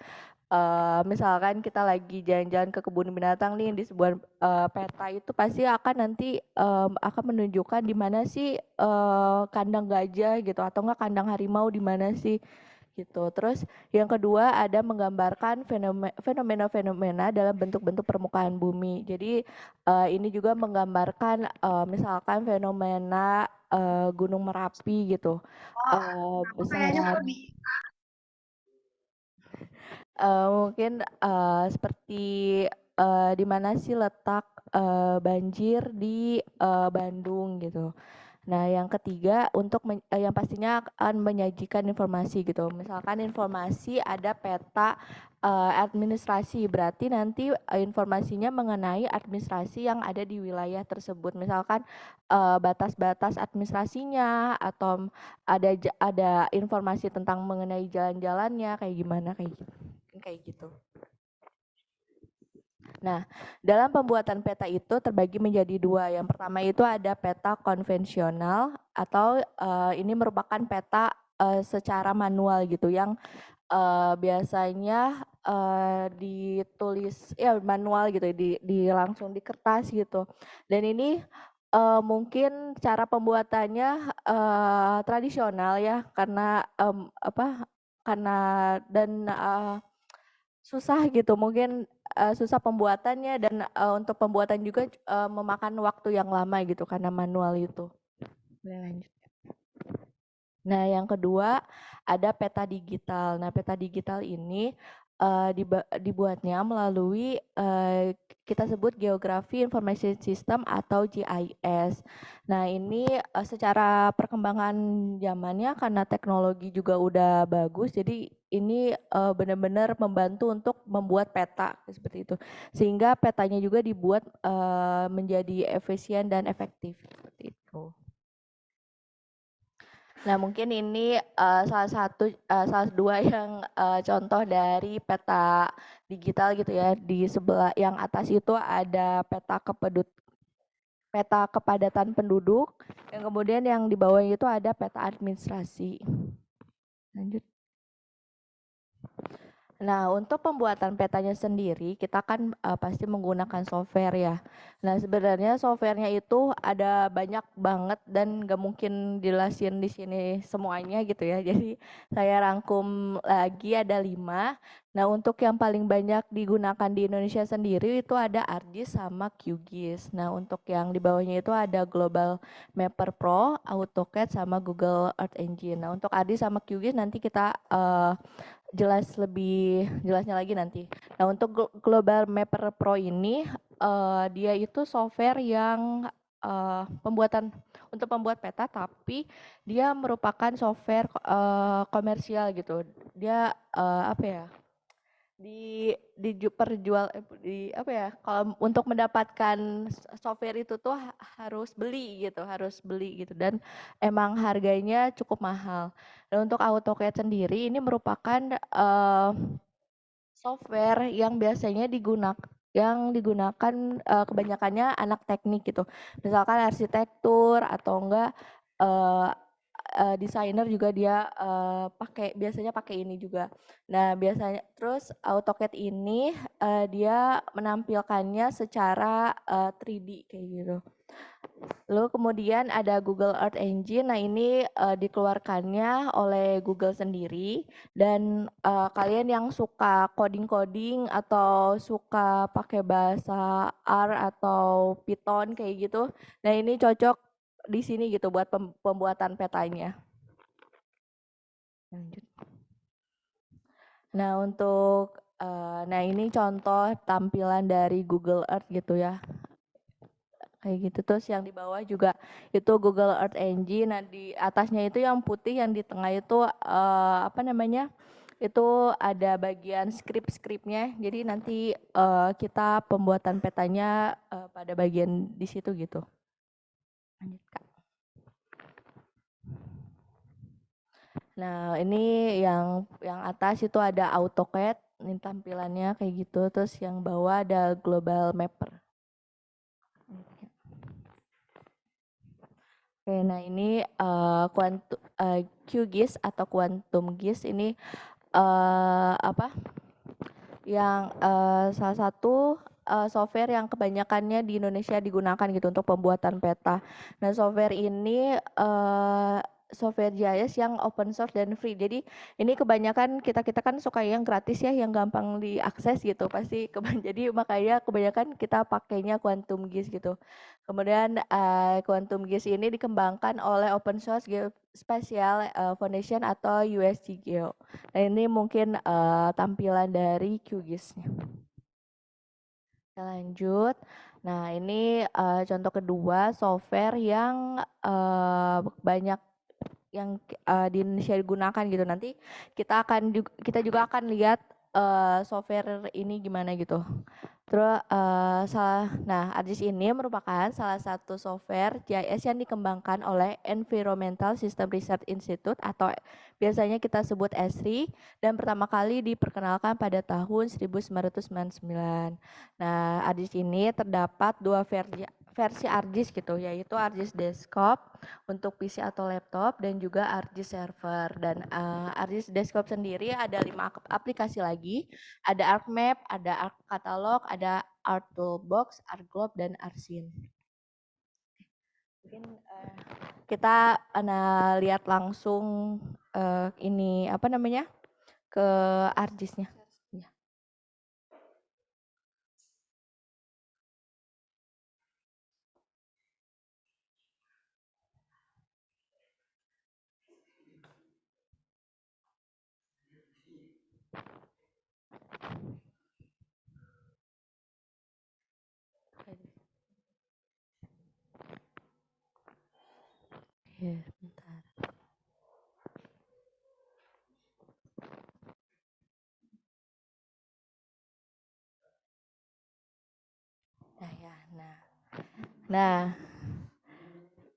Misalkan kita lagi jalan-jalan ke kebun binatang nih di sebuah peta itu pasti akan nanti akan menunjukkan di mana sih kandang gajah gitu atau enggak kandang harimau di mana sih gitu. Terus yang kedua ada menggambarkan fenomena-fenomena dalam bentuk-bentuk permukaan bumi. Jadi ini juga menggambarkan misalkan fenomena Gunung Merapi gitu. Misalnya mungkin seperti di mana sih letak banjir di Bandung gitu. Nah, yang ketiga untuk yang pastinya akan menyajikan informasi gitu. Misalkan informasi ada peta administrasi, berarti nanti informasinya mengenai administrasi yang ada di wilayah tersebut. Misalkan batas-batas administrasinya atau ada informasi tentang mengenai jalan-jalannya kayak gimana kayak gitu. Nah, dalam pembuatan peta itu terbagi menjadi dua. Yang pertama itu ada peta konvensional atau ini merupakan peta secara manual gitu yang biasanya ditulis ya manual gitu langsung di kertas gitu. Dan ini mungkin cara pembuatannya tradisional ya karena karena dan susah gitu mungkin susah pembuatannya dan untuk pembuatan juga memakan waktu yang lama gitu karena manual itu. Boleh lanjut. Nah, yang kedua ada peta digital. Nah, peta digital ini dibuatnya melalui kita sebut Geography Information System atau GIS. Nah, ini secara perkembangan zamannya karena teknologi juga udah bagus, jadi ini benar-benar membantu untuk membuat peta seperti itu. Sehingga petanya juga dibuat menjadi efisien dan efektif seperti itu. Nah, mungkin ini salah dua yang contoh dari peta digital gitu ya. Di sebelah yang atas itu ada peta kepadatan penduduk, yang kemudian yang di bawah itu ada peta administrasi. Lanjut. Nah, untuk pembuatan petanya sendiri, kita kan pasti menggunakan software ya. Nah, sebenarnya softwarenya itu ada banyak banget dan nggak mungkin jelasin di sini semuanya gitu ya. Jadi saya rangkum lagi ada 5. Nah, untuk yang paling banyak digunakan di Indonesia sendiri itu ada ArcGIS sama QGIS. Nah, untuk yang di bawahnya itu ada Global Mapper Pro, AutoCAD sama Google Earth Engine. Nah, untuk ArcGIS sama QGIS nanti kita lebih jelasnya lagi nanti. Nah, untuk Global Mapper Pro ini dia itu software yang untuk membuat peta, tapi dia merupakan software komersial gitu. Dia apa ya? Perjual di apa ya, kalau untuk mendapatkan software itu tuh harus beli gitu dan emang harganya cukup mahal. Dan untuk AutoCAD sendiri ini merupakan software yang biasanya digunakan kebanyakannya anak teknik gitu, misalkan arsitektur atau enggak desainer juga dia biasanya pakai ini juga. Nah, biasanya terus AutoCAD ini dia menampilkannya secara 3D kayak gitu. Lalu kemudian ada Google Earth Engine. Nah, ini dikeluarkannya oleh Google sendiri dan kalian yang suka coding-coding atau suka pakai bahasa R atau Python kayak gitu. Nah, ini cocok di sini gitu buat pembuatan petanya. Lanjut. Nah, nah ini contoh tampilan dari Google Earth gitu ya. Kayak gitu, terus yang di bawah juga itu Google Earth Engine. Nah, di atasnya itu yang putih, yang di tengah itu apa namanya? Itu ada bagian skrip-skripnya. Jadi nanti kita pembuatan petanya pada bagian di situ gitu. Lanjut, Kak. Nah, ini yang atas itu ada AutoCAD, ini tampilannya kayak gitu. Terus yang bawah ada Global Mapper. Oke, nah ini QGIS atau Quantum GIS ini apa? Yang salah satu software yang kebanyakannya di Indonesia digunakan gitu untuk pembuatan peta. Nah, software ini software GIS yang open source dan free. Jadi ini kebanyakan kita kan suka yang gratis ya, yang gampang diakses gitu. Pasti jadi makanya kebanyakan kita pakainya Quantum GIS gitu. Kemudian Quantum GIS ini dikembangkan oleh Open Source Geospatial Foundation atau USGGeo. Nah, ini mungkin tampilan dari QGIS-nya. Kita lanjut. Nah, ini contoh kedua software yang banyak yang di Indonesia digunakan gitu. Nanti kita juga akan lihat software ini gimana gitu. Terus nah, ArcGIS ini merupakan salah satu software GIS yang dikembangkan oleh Environmental System Research Institute atau biasanya kita sebut ESRI dan pertama kali diperkenalkan pada tahun 1999. Nah, ArcGIS ini terdapat dua versi ArcGIS gitu, yaitu ArcGIS Desktop untuk PC atau laptop dan juga ArcGIS Server. Dan ArcGIS Desktop sendiri ada 5 aplikasi lagi, ada ArcMap, ada ArcCatalog, ada ArcToolbox, ArcGlobe, dan ArcScene. Mungkin kita lihat langsung ini apa namanya ke ArcGIS-nya. Oke, bentar. Nah ya, nah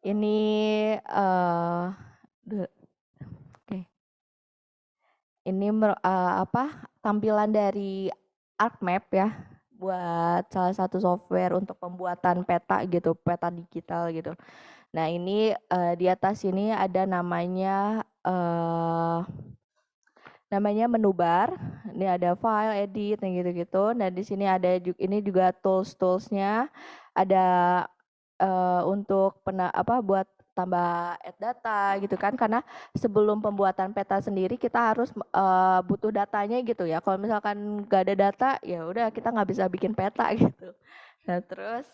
ini oke. Ini apa tampilan dari ArcMap ya, buat salah satu software untuk pembuatan peta gitu, peta digital gitu. Nah, ini di atas ini ada namanya menu bar. Ini ada file, edit, gitu-gitu. Nah, di sini ada ini juga tools-toolsnya. Ada untuk buat tambah add data gitu kan, karena sebelum pembuatan peta sendiri kita harus butuh datanya gitu ya. Kalau misalkan nggak ada data ya udah kita nggak bisa bikin peta gitu. Nah, terus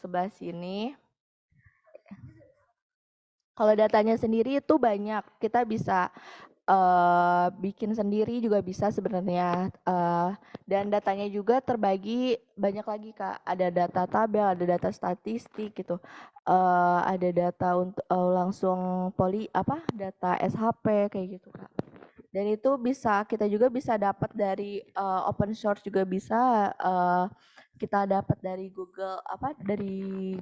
sebelah sini Kalau datanya sendiri itu banyak, kita bisa bikin sendiri juga bisa sebenarnya, dan datanya juga terbagi banyak lagi Kak, ada data tabel, ada data statistik gitu, ada data untuk langsung data SHP kayak gitu Kak. Dan itu kita juga bisa dapat dari open source juga bisa, kita dapat dari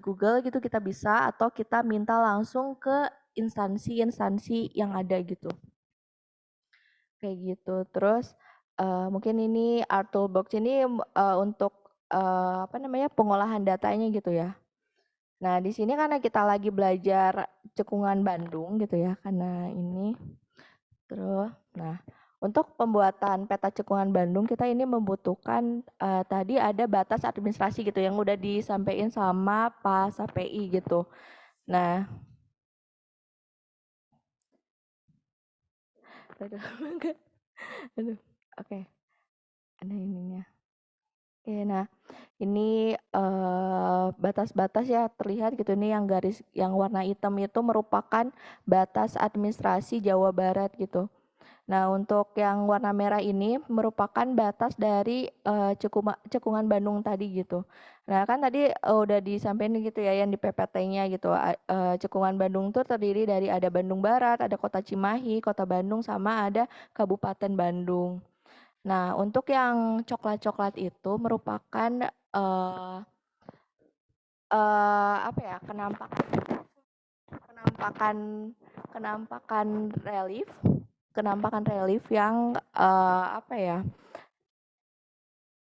Google gitu kita bisa, atau kita minta langsung ke instansi-instansi yang ada gitu. Kayak gitu. Terus mungkin ini Art Toolbox ini untuk pengolahan datanya gitu ya. Nah, di sini karena kita lagi belajar cekungan Bandung gitu ya, karena ini. Terus, nah, untuk pembuatan peta cekungan Bandung kita ini membutuhkan tadi ada batas administrasi gitu yang udah disampaikan sama Pak SAPI gitu. Nah, aduh, aduh, oke, ada ininya. Oke, nah ini batas-batas ya terlihat gitu, ini yang garis yang warna hitam itu merupakan batas administrasi Jawa Barat gitu. Nah, untuk yang warna merah ini merupakan batas dari cekungan Bandung tadi gitu. Nah, kan tadi udah disampaikan gitu ya yang di PPT-nya gitu. Cekungan Bandung tuh terdiri dari ada Bandung Barat, ada Kota Cimahi, Kota Bandung, sama ada Kabupaten Bandung. Nah, untuk yang coklat-coklat itu merupakan kenampakan kenampakan relief kenampakan relief yang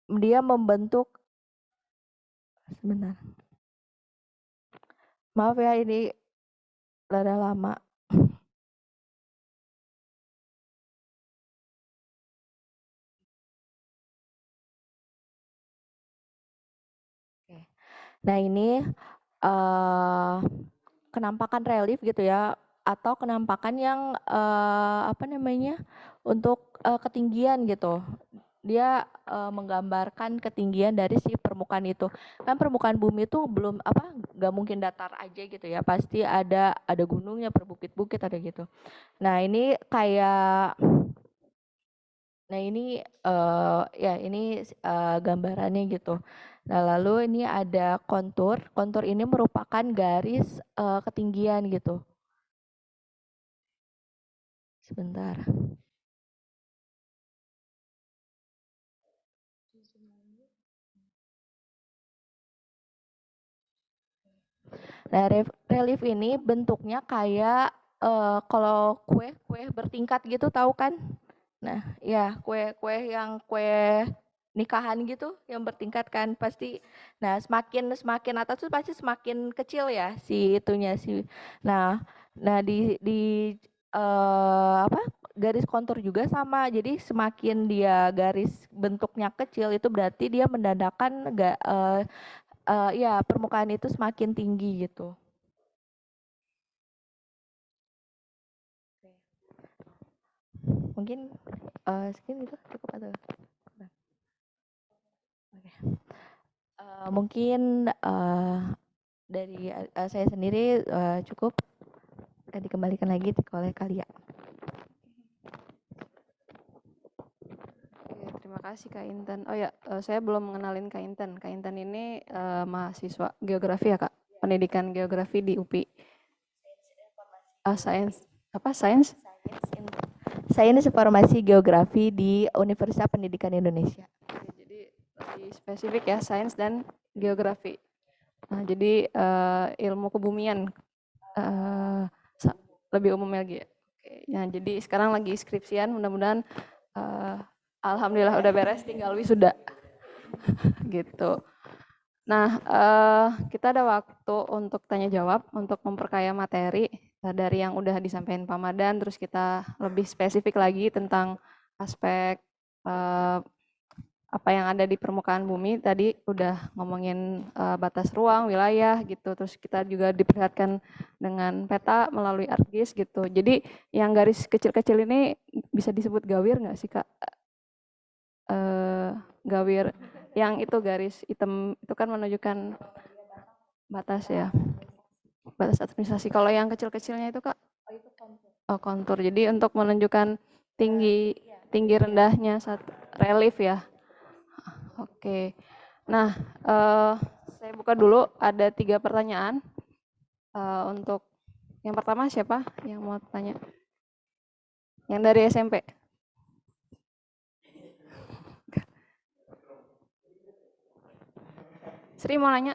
dia membentuk, sebentar, maaf ya ini rada lama. Oke. Nah ini kenampakan relief gitu ya, atau kenampakan yang untuk ketinggian gitu. Dia menggambarkan ketinggian dari si permukaan itu. Kan permukaan bumi itu nggak mungkin datar aja gitu ya. Pasti ada gunungnya, berbukit-bukit ada gitu. Nah ini gambarannya gitu. Nah lalu ini ada kontur. Kontur ini merupakan garis ketinggian gitu. Sebentar. Nah, relief ini bentuknya kayak kalau kue bertingkat gitu, tahu kan? Nah, ya kue nikahan gitu yang bertingkat kan pasti. Nah, semakin atas tuh pasti semakin kecil ya si itunya sih. Nah, di garis kontur juga sama. Jadi semakin dia garis bentuknya kecil itu berarti dia menandakan ya permukaan itu semakin tinggi gitu. Mungkin segini itu cukup atau? Oke. Mungkin dari saya sendiri cukup. Dikembalikan lagi oleh Kalia. Oke, terima kasih Kak Inten. Oh ya, saya belum mengenalin Kak Inten. Kak Inten ini mahasiswa geografi ya Kak, pendidikan geografi di UPI. Sains Informasi Geografi di Universitas Pendidikan Indonesia. Jadi lebih spesifik ya, sains dan geografi. Nah, jadi ilmu kebumian lebih umum lagi ya. Oke. Nah, jadi sekarang lagi skripsian, mudah-mudahan alhamdulillah udah beres, tinggal wisuda. Gitu. Nah, kita ada waktu untuk tanya jawab, untuk memperkaya materi dari yang udah disampaikan Pak Madan, terus kita lebih spesifik lagi tentang aspek apa yang ada di permukaan bumi. Tadi udah ngomongin batas ruang, wilayah gitu, terus kita juga diperlihatkan dengan peta melalui ArcGIS gitu. Jadi yang garis kecil-kecil ini bisa disebut gawir nggak sih Kak? Gawir yang itu garis hitam itu kan menunjukkan batas ya. batas administrasi. Kalau yang kecil-kecilnya itu Kak? Oh, kontur. Jadi untuk menunjukkan tinggi tinggi rendahnya relief ya. Oke. Nah, saya buka dulu ada 3 pertanyaan. Untuk yang pertama siapa yang mau tanya? Yang dari SMP. Sri mau nanya?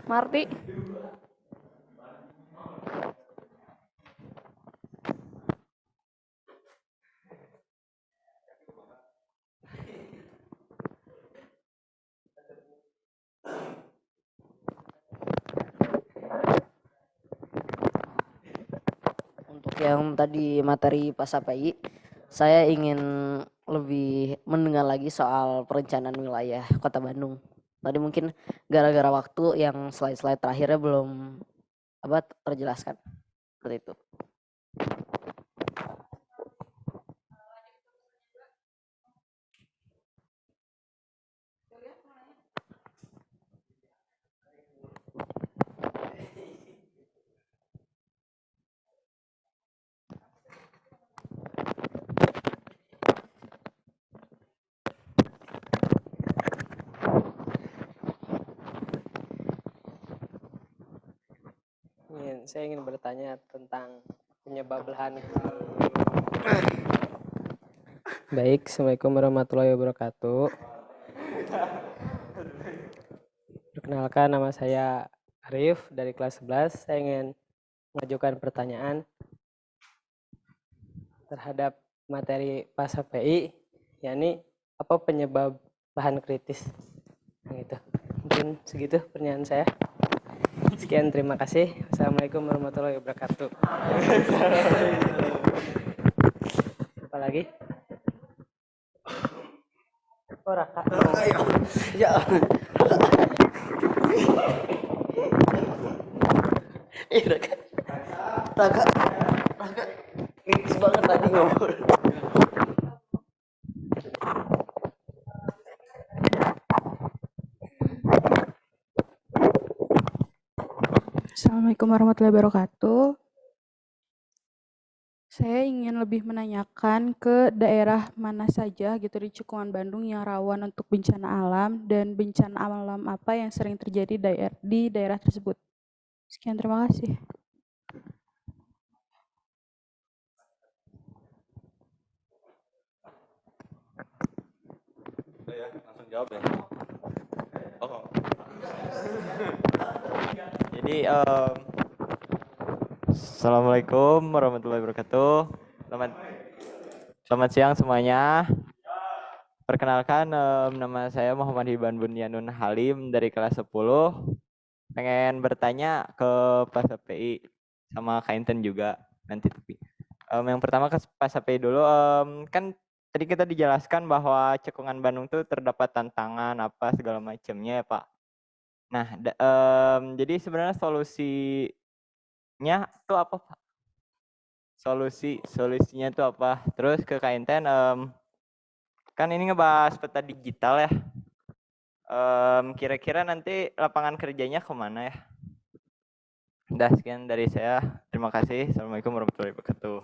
Marti? Untuk yang tadi materi PASAPI, saya ingin lebih mendengar lagi soal perencanaan wilayah Kota Bandung. Tadi mungkin gara-gara waktu yang slide-slide terakhirnya belum terjelaskan. Seperti itu. Saya ingin bertanya tentang penyebab lahan. Baik, Assalamualaikum warahmatullahi wabarakatuh. Perkenalkan, nama saya Arif dari kelas 11. Saya ingin mengajukan pertanyaan terhadap materi PASAPI, yakni apa penyebab lahan kritis. Nah, gitu. Mungkin segitu pertanyaan saya. Sekian, terima kasih. Assalamualaikum warahmatullahi wabarakatuh. Apa lagi? Oh, Raka. Ya. Raka. Kritis banget tadi ngobrol. Assalamualaikum warahmatullahi wabarakatuh. Saya ingin lebih menanyakan ke daerah mana saja gitu di Cekungan Bandung yang rawan untuk bencana alam dan bencana alam apa yang sering terjadi di daerah tersebut. Sekian, terima kasih. Udah ya, langsung jawab ya. Oh. Jadi Assalamualaikum warahmatullahi wabarakatuh. Selamat siang semuanya. Perkenalkan, nama saya Muhammad Hiban Bunyanun Halim dari kelas 10. Pengen bertanya ke PASAPI sama Kak Inten juga nanti. Yang pertama ke PASAPI dulu. Kan tadi kita dijelaskan bahwa Cekungan Bandung tuh terdapat tantangan apa segala macamnya ya Pak. Nah, jadi sebenarnya solusinya tuh apa Pak? Solusinya tuh apa? Terus ke Kak Inten, kan ini ngebahas peta digital ya. Kira-kira nanti lapangan kerjanya kemana ya? Udah, sekian dari saya. Terima kasih. Assalamualaikum warahmatullahi wabarakatuh.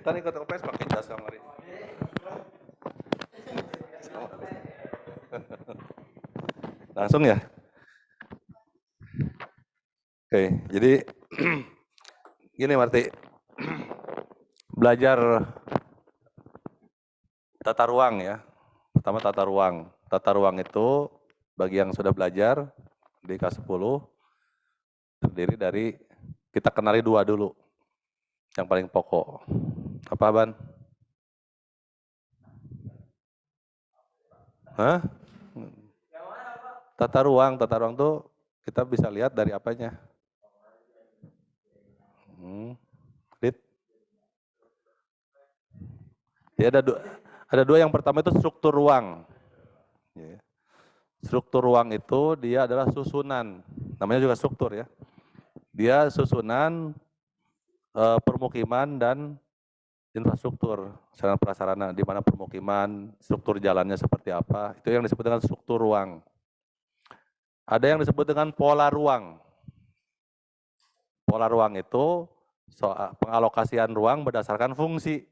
Tadi ikut OPS pakai jas kemarin. Langsung ya. Oke, jadi gini Marti, belajar tata ruang ya. Pertama tata ruang. Tata ruang itu bagi yang sudah belajar di kelas 10 terdiri dari, kita kenali 2 dulu. Yang paling pokok. Apa Ban? Hah? Tata ruang tuh kita bisa lihat dari apanya? Dit. Ya, ada dua. Yang pertama itu struktur ruang. Struktur ruang itu dia adalah susunan, namanya juga struktur ya. Dia susunan permukiman dan infrastruktur, sarana prasarana, di mana permukiman, struktur jalannya seperti apa, itu yang disebut dengan struktur ruang. Ada yang disebut dengan pola ruang. Pola ruang itu soal pengalokasian ruang berdasarkan fungsi.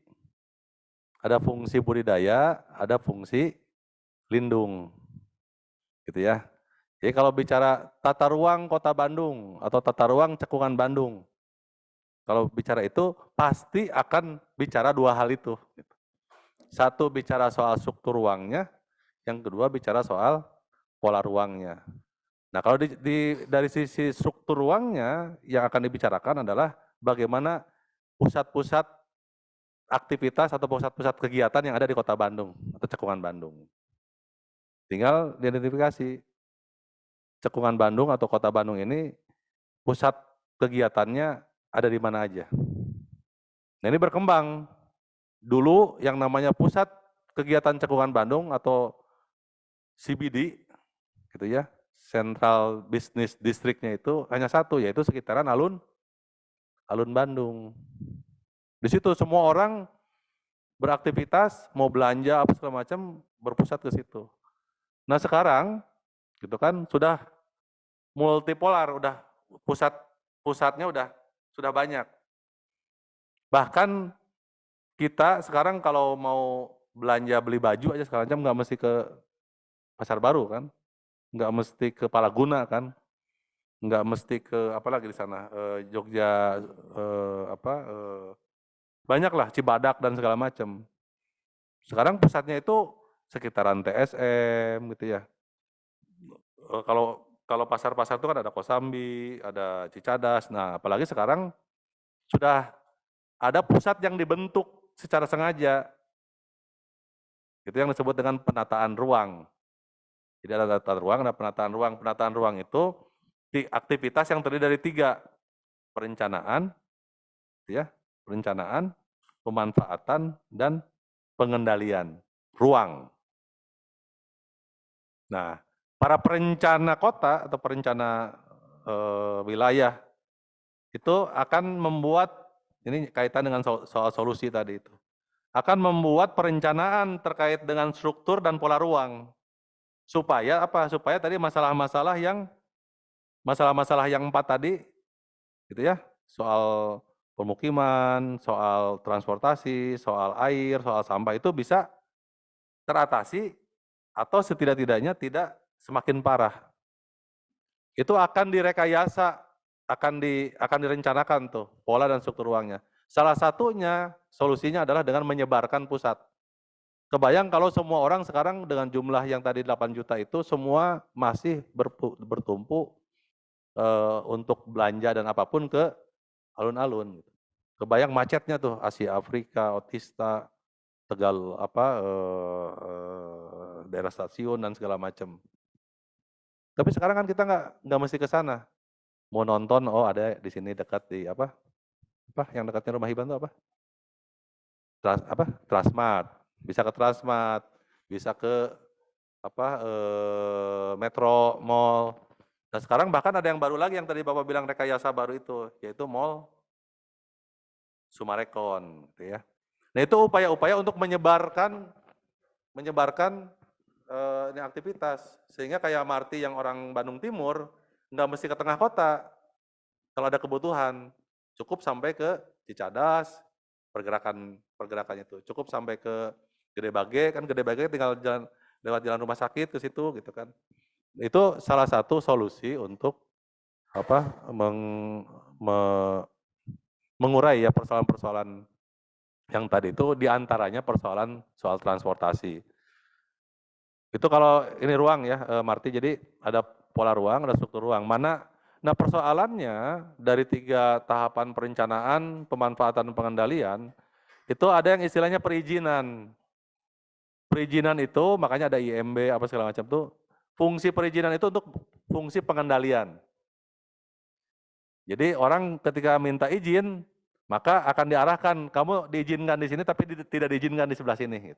Ada fungsi budidaya, ada fungsi lindung. Gitu ya. Jadi kalau bicara tata ruang Kota Bandung atau tata ruang Cekungan Bandung, kalau bicara itu pasti akan bicara dua hal itu. Satu bicara soal struktur ruangnya, yang kedua bicara soal pola ruangnya. Nah kalau dari sisi struktur ruangnya yang akan dibicarakan adalah bagaimana pusat-pusat aktivitas atau pusat-pusat kegiatan yang ada di Kota Bandung atau Cekungan Bandung. Tinggal diidentifikasi Cekungan Bandung atau Kota Bandung ini pusat kegiatannya ada di mana aja. Nah ini berkembang. Dulu yang namanya pusat kegiatan Cekungan Bandung atau CBD, gitu ya, Central Business District-nya itu hanya satu, yaitu sekitaran alun Bandung. Di situ semua orang beraktivitas, mau belanja apa segala macam berpusat ke situ. Nah sekarang, gitu kan, sudah multipolar, udah pusatnya sudah banyak. Bahkan kita sekarang kalau mau belanja beli baju aja segala macam nggak mesti ke Pasar Baru kan, nggak mesti ke Palaguna kan, nggak mesti ke apalagi di sana Jogja banyaklah Cibadak dan segala macam. Sekarang pusatnya itu sekitaran TSM gitu ya. Kalau pasar-pasar itu kan ada Kosambi, ada Cicadas. Nah, apalagi sekarang sudah ada pusat yang dibentuk secara sengaja. Itu yang disebut dengan penataan ruang. Jadi ada penataan ruang, ada penataan ruang. Penataan ruang itu aktivitas yang terdiri dari 3. Perencanaan, ya, perencanaan, pemanfaatan, dan pengendalian ruang. Nah, para perencana kota atau perencana wilayah itu akan membuat, ini kaitan dengan soal solusi tadi itu, akan membuat perencanaan terkait dengan struktur dan pola ruang. Supaya apa? Supaya tadi masalah-masalah yang 4 tadi, gitu ya, soal pemukiman, soal transportasi, soal air, soal sampah itu bisa teratasi atau setidak-tidaknya tidak semakin parah. Itu akan direkayasa, akan direncanakan tuh pola dan struktur ruangnya. Salah satunya solusinya adalah dengan menyebarkan pusat. Kebayang kalau semua orang sekarang dengan jumlah yang tadi 8 juta itu semua masih bertumpu untuk belanja dan apapun ke alun-alun. Kebayang macetnya tuh Asia Afrika, Otista, Tegal daerah stasiun dan segala macam. Tapi sekarang kan kita nggak mesti ke sana. Mau nonton, oh ada di sini dekat di apa yang dekatnya rumah Iban itu apa? Transmart. Bisa ke Transmart, bisa ke Metro Mall. Nah sekarang bahkan ada yang baru lagi yang tadi Bapak bilang rekayasa baru itu, yaitu Mall Sumarekon, gitu ya. Nah itu upaya-upaya untuk menyebarkan ini aktivitas, sehingga kayak Marti yang orang Bandung Timur nggak mesti ke tengah kota. Kalau ada kebutuhan, cukup sampai ke Cicadas, pergerakannya itu cukup sampai ke Gede Bage, kan Gede Bage tinggal lewat jalan rumah sakit ke situ gitu kan. Itu salah satu solusi untuk mengurai ya persoalan-persoalan yang tadi itu, diantaranya soal transportasi. Itu kalau ini ruang ya, Marti, jadi ada pola ruang, ada struktur ruang. Nah persoalannya dari 3 tahapan perencanaan, pemanfaatan, dan pengendalian, itu ada yang istilahnya perizinan. Perizinan itu makanya ada IMB apa segala macam tuh. Fungsi perizinan itu untuk fungsi pengendalian. Jadi orang ketika minta izin, maka akan diarahkan, kamu diizinkan di sini tapi tidak diizinkan di sebelah sini.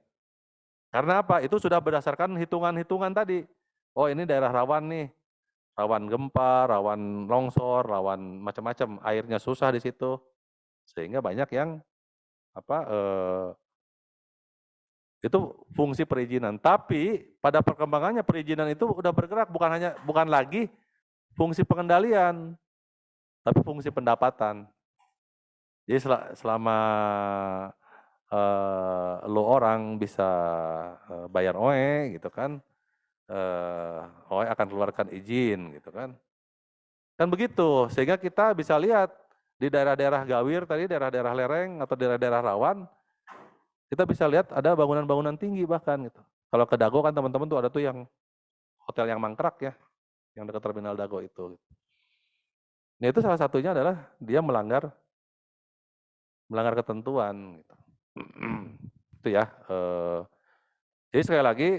Karena apa? Itu sudah berdasarkan hitungan-hitungan tadi. Oh ini daerah rawan nih, rawan gempa, rawan longsor, rawan macam-macam, airnya susah di situ. Sehingga banyak yang itu fungsi perizinan. Tapi pada perkembangannya perizinan itu udah bergerak, bukan lagi fungsi pengendalian, tapi fungsi pendapatan. Jadi selama lo orang bisa bayar OE gitu kan, OE akan keluarkan izin gitu kan. Kan begitu, sehingga kita bisa lihat di daerah-daerah gawir tadi, daerah-daerah lereng atau daerah-daerah rawan, kita bisa lihat ada bangunan-bangunan tinggi bahkan gitu. Kalau ke Dago kan teman-teman tuh ada tuh yang hotel yang mangkrak ya, yang dekat terminal Dago itu. Nah itu salah satunya adalah dia melanggar ketentuan gitu. Itu ya. Jadi sekali lagi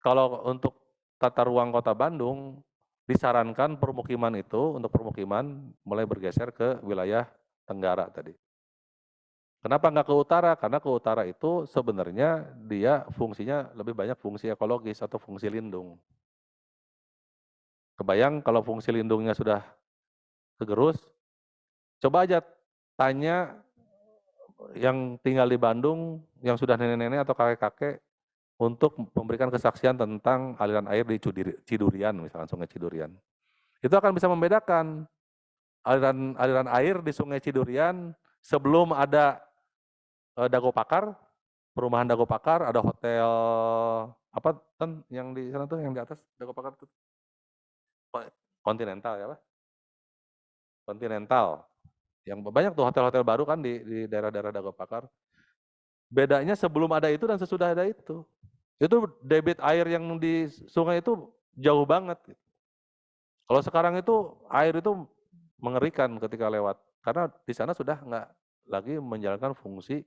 kalau untuk tata ruang Kota Bandung disarankan permukiman itu untuk permukiman mulai bergeser ke wilayah tenggara tadi. Kenapa nggak ke utara? Karena ke utara itu sebenarnya dia fungsinya lebih banyak fungsi ekologis atau fungsi lindung. Kebayang kalau fungsi lindungnya sudah kegerus, coba aja tanya yang tinggal di Bandung, yang sudah nenek-nenek atau kakek-kakek, untuk memberikan kesaksian tentang aliran air di Cidurian, misalkan Sungai Cidurian. Itu akan bisa membedakan aliran air di Sungai Cidurian sebelum ada Dago Pakar, perumahan Dago Pakar, ada hotel apa kan yang di sana tuh yang di atas Dago Pakar tuh Continental ya Pak? Continental. Yang banyak tuh hotel-hotel baru kan di daerah-daerah Dago Pakar. Bedanya sebelum ada itu dan sesudah ada itu. Itu debit air yang di sungai itu jauh banget. Kalau sekarang itu air itu mengerikan ketika lewat. Karena di sana sudah nggak lagi menjalankan fungsi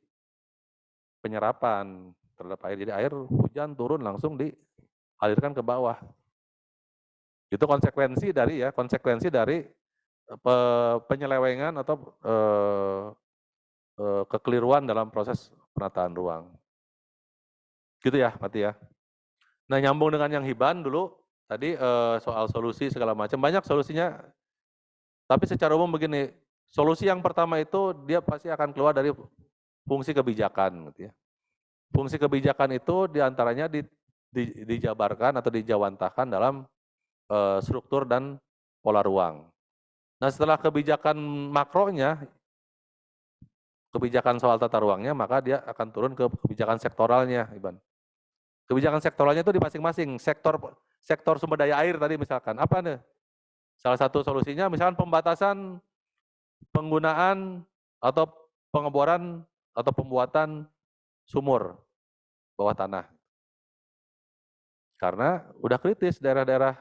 penyerapan terhadap air. Jadi air hujan turun langsung dialirkan ke bawah. Itu konsekuensi dari penyelewengan atau kekeliruan dalam proses penataan ruang. Gitu ya, Mati ya. Nah, nyambung dengan yang Hiban dulu, tadi soal solusi segala macam, banyak solusinya. Tapi secara umum begini, solusi yang pertama itu dia pasti akan keluar dari fungsi kebijakan. Gitu ya. Fungsi kebijakan itu diantaranya dijabarkan atau dijawantahkan dalam struktur dan pola ruang. Nah setelah kebijakan makronya, kebijakan soal tata ruangnya, maka dia akan turun ke kebijakan sektoralnya, Iban. Kebijakan sektoralnya itu di masing-masing sektor sumber daya air tadi misalkan. Apa nih? Salah satu solusinya misalkan pembatasan penggunaan atau pengeboran atau pembuatan sumur bawah tanah. Karena udah kritis daerah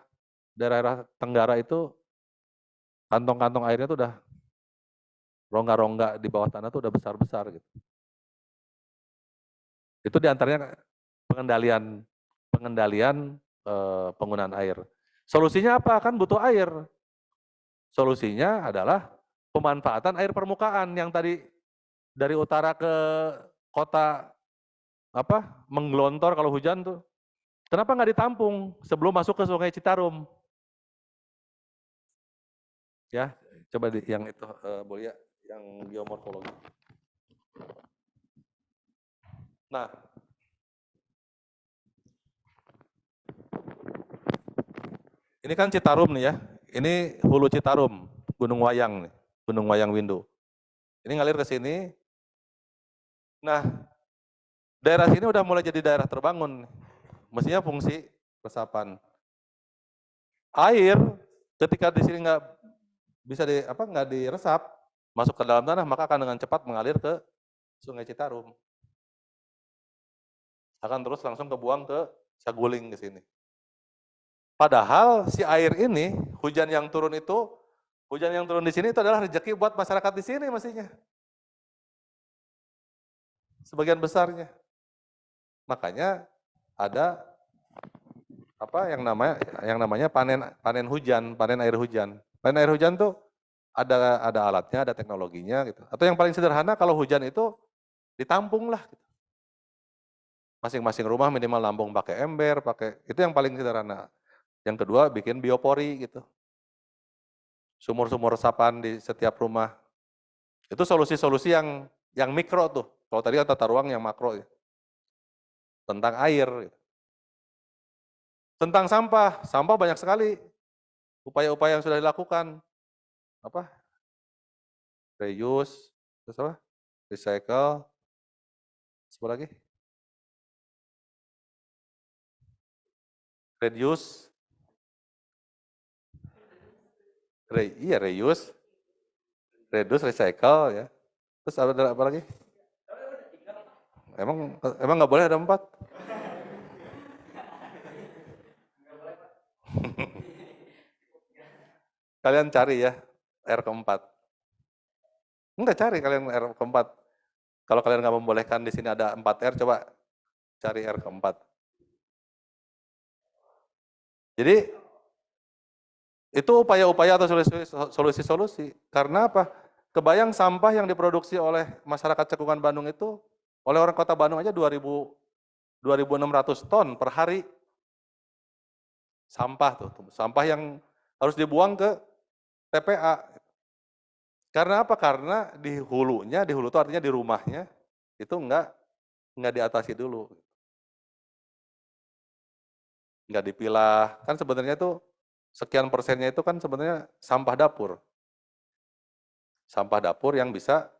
tenggara itu kantong-kantong airnya itu udah rongga-rongga di bawah tanah itu udah besar-besar gitu. Itu diantaranya pengendalian penggunaan air. Solusinya apa? Kan butuh air. Solusinya adalah pemanfaatan air permukaan yang tadi dari utara ke kota menggelontor kalau hujan tuh. Kenapa nggak ditampung sebelum masuk ke Sungai Citarum? Ya, coba yang itu boleh ya, yang geomorfologi. Nah, ini kan Citarum nih ya. Ini hulu Citarum, Gunung Wayang nih, Gunung Wayang Windu. Ini ngalir ke sini. Nah, daerah sini udah mulai jadi daerah terbangun. Mestinya fungsi resapan. Air ketika di sini nggak bisa nggak diresap, masuk ke dalam tanah, maka akan dengan cepat mengalir ke Sungai Citarum. Akan terus langsung kebuang ke Saguling ke sini. Padahal si air ini, hujan yang turun di sini itu adalah rezeki buat masyarakat di sini mestinya. Sebagian besarnya. Makanya ada yang namanya panen hujan, panen air hujan. Panen air hujan tuh ada alatnya, ada teknologinya gitu. Atau yang paling sederhana kalau hujan itu ditampung lah gitu. Masing-masing rumah minimal lambung pakai ember, itu yang paling sederhana. Yang kedua bikin biopori gitu. Sumur-sumur resapan di setiap rumah. Itu solusi-solusi yang mikro tuh. Kalau tadi kan tata ruang yang makro ya. Tentang air. Gitu. Tentang sampah, sampah banyak sekali. Upaya-upaya yang sudah dilakukan. Apa? Reuse, terus apa? Recycle, apa lagi? Reduce, iya reuse, reduce, recycle ya. Terus ada apa lagi? Emang nggak boleh ada 4? Kalian cari ya R keempat. Enggak cari kalian R keempat. Kalau kalian nggak membolehkan di sini ada 4R, coba cari R keempat. Jadi itu upaya-upaya atau solusi-solusi. Karena apa? Kebayang sampah yang diproduksi oleh masyarakat Cekungan Bandung itu, oleh orang kota Bandung aja 2.600 ton per hari. Sampah tuh, sampah yang harus dibuang ke TPA. Karena apa? Karena di hulu itu artinya di rumahnya, itu enggak diatasi dulu. Enggak dipilah. Kan sebenarnya itu sekian persennya itu kan sebenarnya sampah dapur. Sampah dapur yang bisa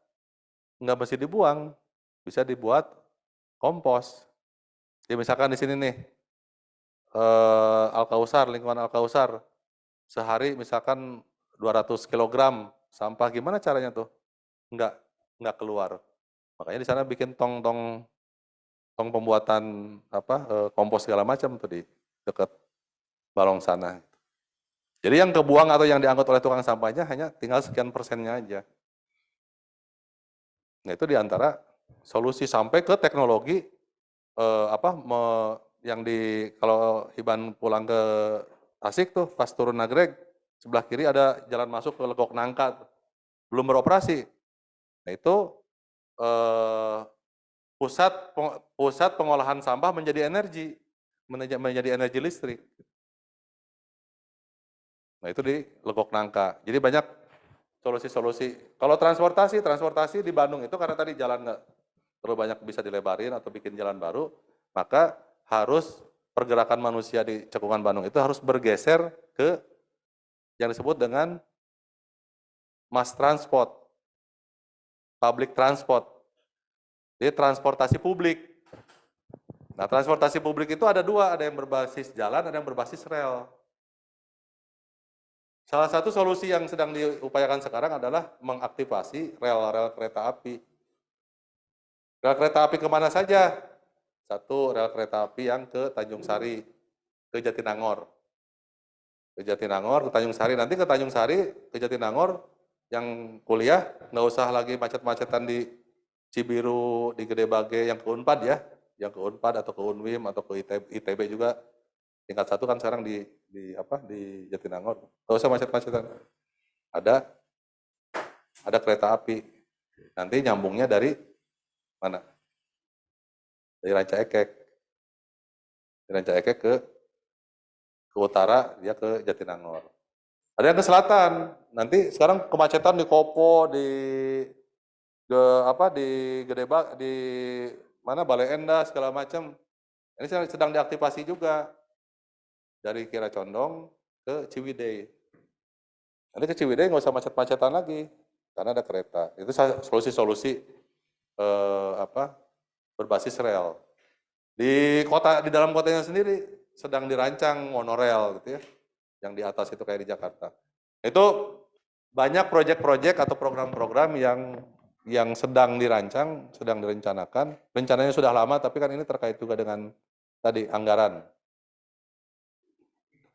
nggak mesti dibuang, bisa dibuat kompos. Jadi misalkan di sini nih, Al-Kausar, lingkungan Al-Kausar, sehari misalkan 200 kg sampah, gimana caranya tuh? Nggak keluar. Makanya di sana bikin tong pembuatan kompos segala macam tuh di dekat balong sana. Jadi yang kebuang atau yang diangkut oleh tukang sampahnya hanya tinggal sekian persennya aja. Nah itu diantara solusi sampai ke teknologi kalau Hiban pulang ke Tasik tuh pas turun Nagreg, sebelah kiri ada jalan masuk ke Legok Nangka, belum beroperasi. Nah itu pusat pengolahan sampah menjadi energi listrik. Nah itu di Legok Nangka. Jadi banyak solusi-solusi. Kalau transportasi di Bandung itu karena tadi jalan nggak terlalu banyak bisa dilebarin atau bikin jalan baru, maka harus pergerakan manusia di Cekungan Bandung itu harus bergeser ke yang disebut dengan mass transport, public transport. Jadi transportasi publik. Nah transportasi publik itu ada 2, ada yang berbasis jalan, ada yang berbasis rel. Salah satu solusi yang sedang diupayakan sekarang adalah mengaktifasi rel kereta api. Rel kereta api kemana saja? Satu, rel kereta api yang ke Tanjung Sari, ke Jatinangor. Ke Jatinangor, ke Tanjung Sari. Nanti ke Tanjung Sari, ke Jatinangor, yang kuliah nggak usah lagi macet-macetan di Cibiru, di Gede Bage, yang ke Unpad ya. Yang ke Unpad atau ke Unwim atau ke ITB juga. Tingkat 1 kan sekarang di Jatinangor. Nggak usah macet-macetan. Ada kereta api. Nanti nyambungnya dari mana? Dari Ranca Ekek. Dari Ranca Ekek ke utara, dia ke Jatinangor. Ada yang ke selatan. Nanti sekarang kemacetan di Kopo, di Gede Bage, di mana Bale Endah segala macam. Ini sedang diaktifasi juga. Dari Kira Condong ke Ciwidey. Nanti ke Ciwidey nggak usah macet-macetan lagi, karena ada kereta. Itu solusi-solusi berbasis rel. Di dalam kotanya sendiri sedang dirancang monorail gitu ya, yang di atas itu kayak di Jakarta. Itu banyak proyek-proyek atau program-program yang sedang dirancang, sedang direncanakan. Rencananya sudah lama, tapi kan ini terkait juga dengan tadi anggaran.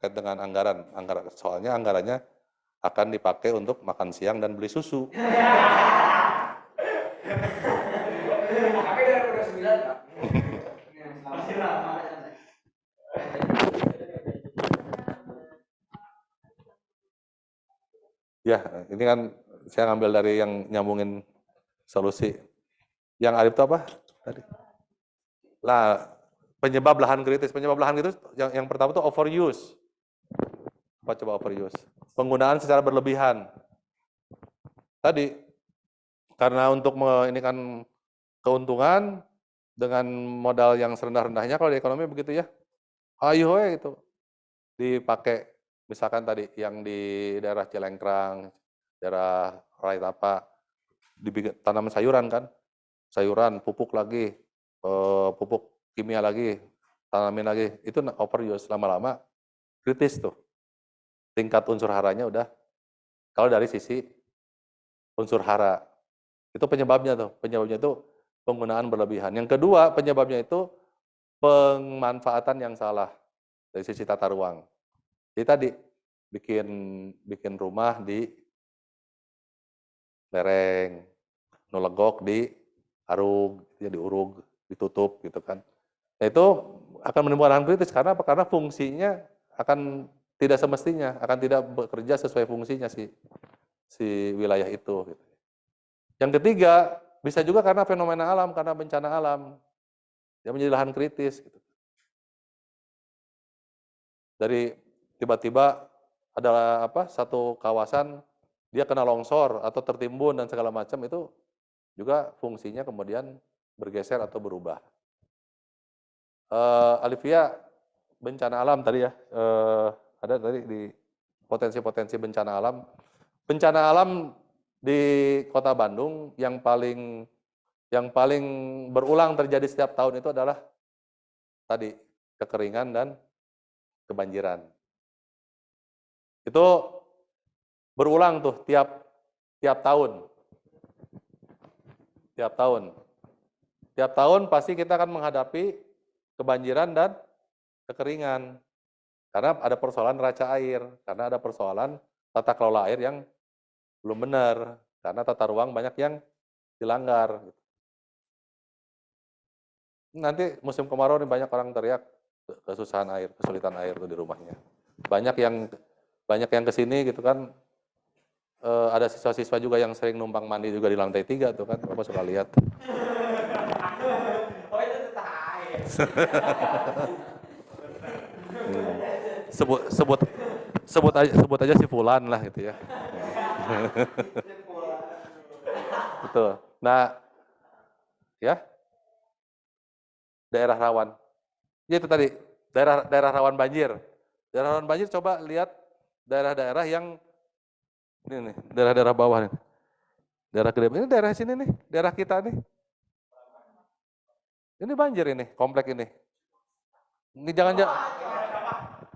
Dengan anggaran, soalnya anggarannya akan dipakai untuk makan siang dan beli susu. Ya, ini kan saya ngambil dari yang nyambungin solusi. Yang Arif itu apa tadi? Lah, penyebab lahan kritis. Penyebab lahan kritis yang pertama itu overuse. Apa coba overuse? Penggunaan secara berlebihan. Tadi, karena untuk ini kan keuntungan dengan modal yang serendah-rendahnya kalau di ekonomi begitu ya. Ayo gitu. Dipakai misalkan tadi yang di daerah Cilengkrang, daerah Raitapa, dibikin tanaman sayuran kan. Sayuran, pupuk lagi, pupuk kimia lagi, tanamin lagi. Itu overuse lama-lama kritis tuh. Tingkat unsur haranya udah kalau dari sisi unsur hara. Itu penyebabnya tuh. Penyebabnya itu penggunaan berlebihan. Yang kedua, penyebabnya itu pemanfaatan yang salah dari sisi tata ruang. Jadi tadi bikin rumah di lereng, nulegok di arug, ya diurug, ditutup gitu kan. Nah, itu akan menimbulkan kritis karena apa? Karena fungsinya akan tidak semestinya, akan tidak bekerja sesuai fungsinya si wilayah itu. Gitu. Yang ketiga, bisa juga karena fenomena alam, karena bencana alam yang menjadi lahan kritis. Gitu. Dari tiba-tiba ada satu kawasan dia kena longsor atau tertimbun dan segala macam itu juga fungsinya kemudian bergeser atau berubah. Alivia, bencana alam tadi ya, ada tadi di potensi-potensi bencana alam. Bencana alam di Kota Bandung yang paling berulang terjadi setiap tahun itu adalah tadi kekeringan dan kebanjiran. Itu berulang tuh tiap tahun. Tiap tahun pasti kita akan menghadapi kebanjiran dan kekeringan. Karena ada persoalan neraca air, karena ada persoalan tata kelola air yang belum benar, karena tata ruang banyak yang dilanggar. Nanti musim kemarau nih banyak orang teriak kesusahan air, kesulitan air tuh di rumahnya. Banyak yang kesini gitu kan. Ada siswa-siswa juga yang sering numpang mandi juga di lantai 3 tuh kan, Bapak suka lihat. sebut aja si Fulan lah gitu ya. Betul. Nah, ya daerah rawan. Ya itu tadi daerah rawan banjir. Daerah rawan banjir coba lihat daerah-daerah yang ini nih, daerah-daerah bawah nih. Daerah gede. Ini daerah sini nih, daerah kita nih. Ini banjir ini, komplek ini. Ini jangan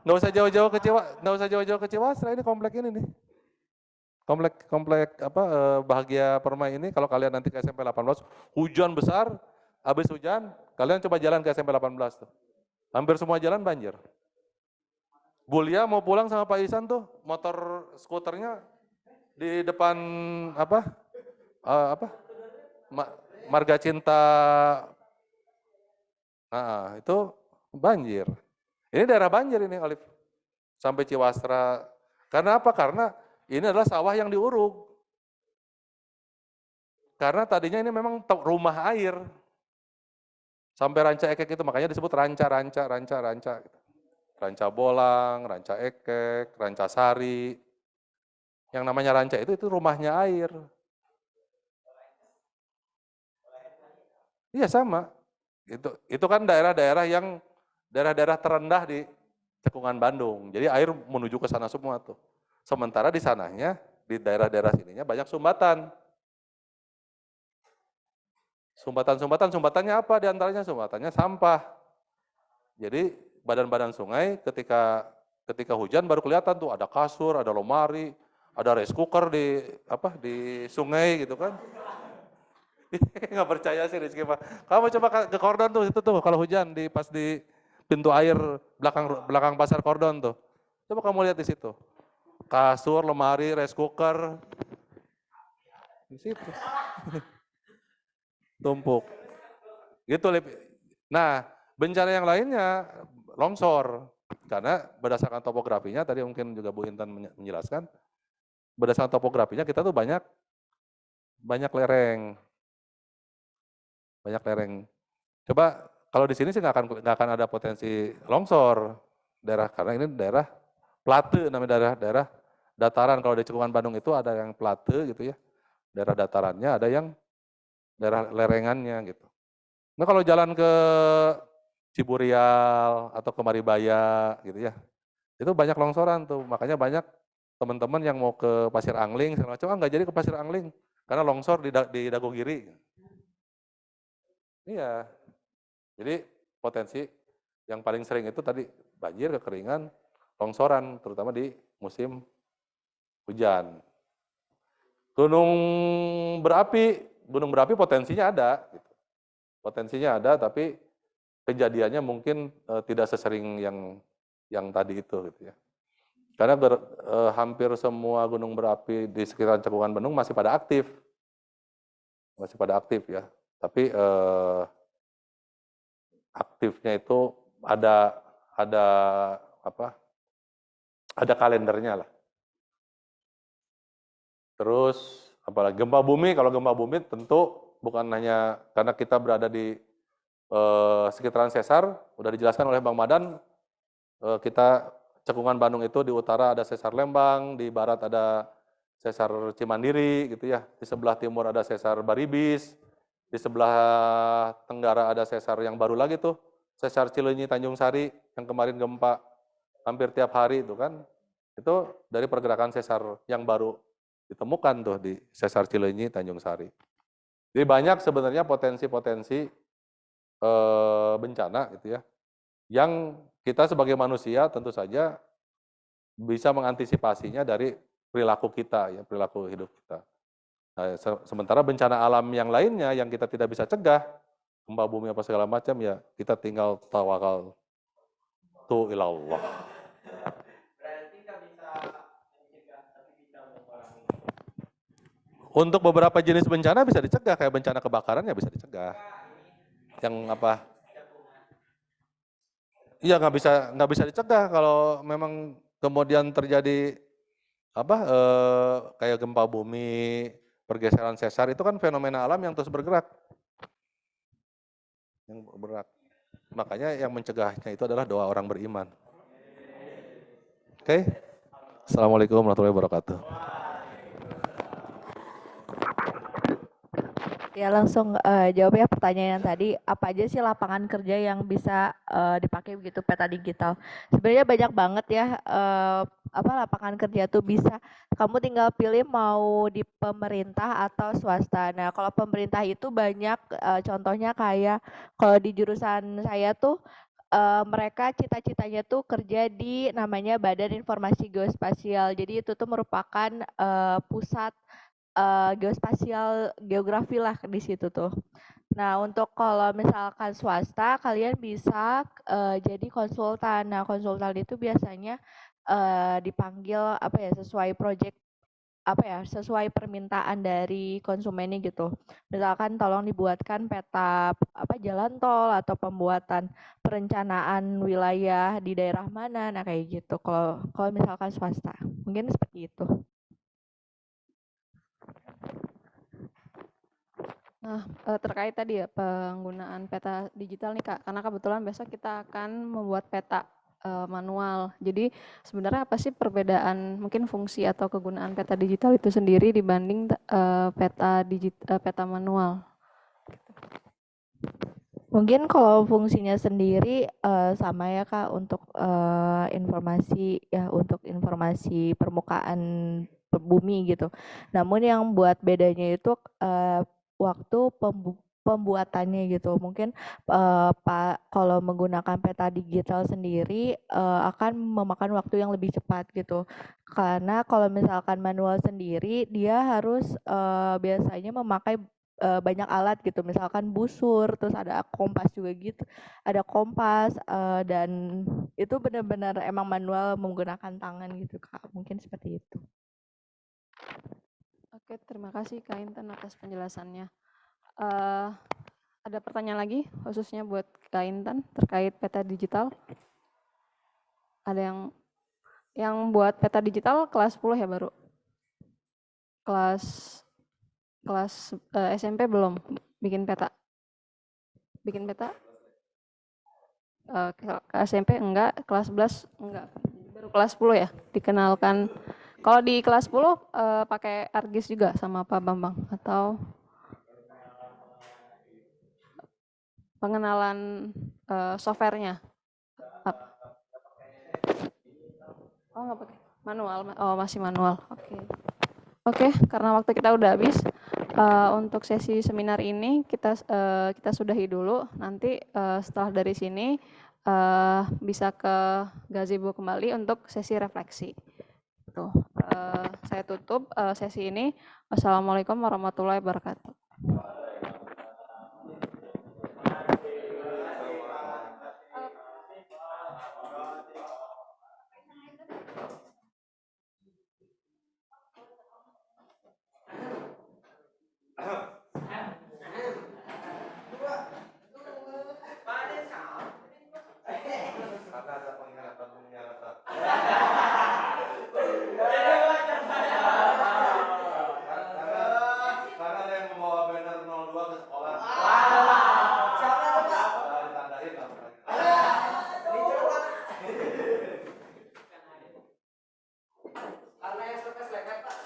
nggak usah jauh-jauh ke Ciwasra, ini komplek ini nih. Komplek Bahagia Permai ini kalau kalian nanti ke SMP 18, hujan besar, habis hujan, kalian coba jalan ke SMP 18 tuh. Hampir semua jalan banjir. Bulia mau pulang sama Pak Isan tuh, motor skuternya di depan Marga Cinta. Nah, itu banjir. Ini daerah banjir ini, Olive. Sampai Ciwastra. Karena apa? Karena ini adalah sawah yang diuruk. Karena tadinya ini memang rumah air. Sampai Ranca Ekek itu makanya disebut ranca. Gitu. Ranca Bolang, Ranca Ekek, Ranca Sari. Yang namanya ranca itu rumahnya air. Iya sama. Itu kan daerah-daerah yang daerah-daerah terendah di cekungan Bandung. Jadi air menuju ke sana semua tuh. Sementara di sananya, di daerah-daerah sininya banyak sumbatan. Sumbatannya apa? Di antaranya sumbatannya sampah. Jadi badan-badan sungai ketika hujan baru kelihatan tuh ada kasur, ada lemari, ada rice cooker di sungai gitu kan. Nggak percaya sih Rizky Pak. Kamu coba ke Kordon tuh, itu tuh kalau hujan pas di pintu air belakang pasar Kordon tuh. Coba kamu lihat di situ. Kasur, lemari, rice cooker. Di situ. Tumpuk. Gitu. Nah, bencana yang lainnya longsor. Karena berdasarkan topografinya, tadi mungkin juga Bu Intan menjelaskan, berdasarkan topografinya kita tuh banyak lereng. Banyak lereng. Coba kalau di sini sih nggak akan ada potensi longsor karena ini daerah plate namanya daerah dataran. Kalau di cekungan Bandung itu ada yang plate gitu ya, daerah datarannya, ada yang daerah lerengannya gitu. Nah kalau jalan ke Ciburial atau ke Maribaya gitu ya, itu banyak longsoran tuh, makanya banyak teman-teman yang mau ke Pasir Angling, segala macam, nggak jadi ke Pasir Angling, karena longsor di Dagogiri. Iya, jadi potensi yang paling sering itu tadi banjir, kekeringan, longsoran, terutama di musim hujan. Gunung berapi potensinya ada, gitu. Potensinya ada, tapi kejadiannya mungkin tidak sesering yang tadi itu, gitu ya. Karena hampir semua gunung berapi di sekitar Cekungan Bandung masih pada aktif ya. Tapi aktifnya itu ada kalendernya lah. Terus apalagi gempa bumi, kalau gempa bumi tentu bukan hanya karena kita berada di sekitaran sesar, udah dijelaskan oleh Bang Madan, kita Cekungan Bandung itu di utara ada sesar Lembang, di barat ada sesar Cimandiri gitu ya, di sebelah timur ada sesar Baribis, di sebelah tenggara ada sesar yang baru lagi tuh, sesar Cileunyi Tanjung Sari yang kemarin gempa hampir tiap hari itu kan, itu dari pergerakan sesar yang baru ditemukan tuh di sesar Cileunyi Tanjung Sari. Jadi banyak sebenarnya potensi-potensi bencana gitu ya, yang kita sebagai manusia tentu saja bisa mengantisipasinya dari perilaku kita ya, perilaku hidup kita. Nah, sementara bencana alam yang lainnya yang kita tidak bisa cegah, gempa bumi apa segala macam ya, kita tinggal tawakal tu ilallah. Untuk beberapa jenis bencana bisa dicegah, kayak bencana kebakaran ya bisa dicegah. Yang apa? Iya nggak bisa dicegah kalau memang kemudian terjadi kayak gempa bumi, pergeseran sesar, itu kan fenomena alam yang terus bergerak. Yang bergerak. Makanya yang mencegahnya itu adalah doa orang beriman. Oke? Assalamualaikum warahmatullahi wabarakatuh. Ya langsung jawab ya pertanyaan yang tadi, apa aja sih lapangan kerja yang bisa dipakai begitu peta digital? Sebenarnya banyak banget ya lapangan kerja tuh bisa, kamu tinggal pilih mau di pemerintah atau swasta. Nah kalau pemerintah itu banyak contohnya kayak kalau di jurusan saya tuh mereka cita-citanya tuh kerja di namanya Badan Informasi Geospasial. Jadi itu tuh merupakan pusat geospasial geografi lah di situ tuh. Nah, untuk kalau misalkan swasta, kalian bisa jadi konsultan. Nah, konsultan itu biasanya dipanggil sesuai project sesuai permintaan dari konsumennya gitu. Misalkan tolong dibuatkan peta jalan tol atau pembuatan perencanaan wilayah di daerah mana. Nah, kayak gitu. Kalau misalkan swasta, mungkin seperti itu. Nah, terkait tadi ya penggunaan peta digital nih Kak, karena kebetulan besok kita akan membuat peta manual. Jadi sebenarnya apa sih perbedaan mungkin fungsi atau kegunaan peta digital itu sendiri dibanding peta manual? Mungkin kalau fungsinya sendiri sama ya Kak untuk informasi permukaan bumi gitu. Namun yang buat bedanya itu waktu pembuatannya gitu. Mungkin kalau menggunakan peta digital sendiri akan memakan waktu yang lebih cepat gitu. Karena kalau misalkan manual sendiri dia harus biasanya memakai banyak alat gitu, misalkan busur, terus ada kompas juga gitu, ada kompas dan itu benar-benar emang manual menggunakan tangan gitu Kak, mungkin seperti itu. Oke, terima kasih Kak Intan atas penjelasannya. Ada pertanyaan lagi khususnya buat Kak Intan terkait peta digital? Ada yang buat peta digital kelas 10 ya baru? Kelas SMP belum bikin peta? Bikin peta? SMP enggak, kelas 11 enggak. Baru kelas 10 ya dikenalkan. Kalau di kelas 10 pakai ArcGIS juga sama Pak Bambang atau pengenalan softwarenya. Oh, nggak pakai manual. Oh, masih manual. Oke, karena waktu kita udah habis, untuk sesi seminar ini kita sudahi dulu. Nanti setelah dari sini bisa ke gazebo kembali untuk sesi refleksi. Tuh, saya tutup sesi ini. Wassalamualaikum warahmatullahi wabarakatuh. Karena ada pengkhianatan pengkhianatan. Karena ada yang membawa banner 02 ke sekolah. Ditandain lah. Karena yang suka seleket, Pak.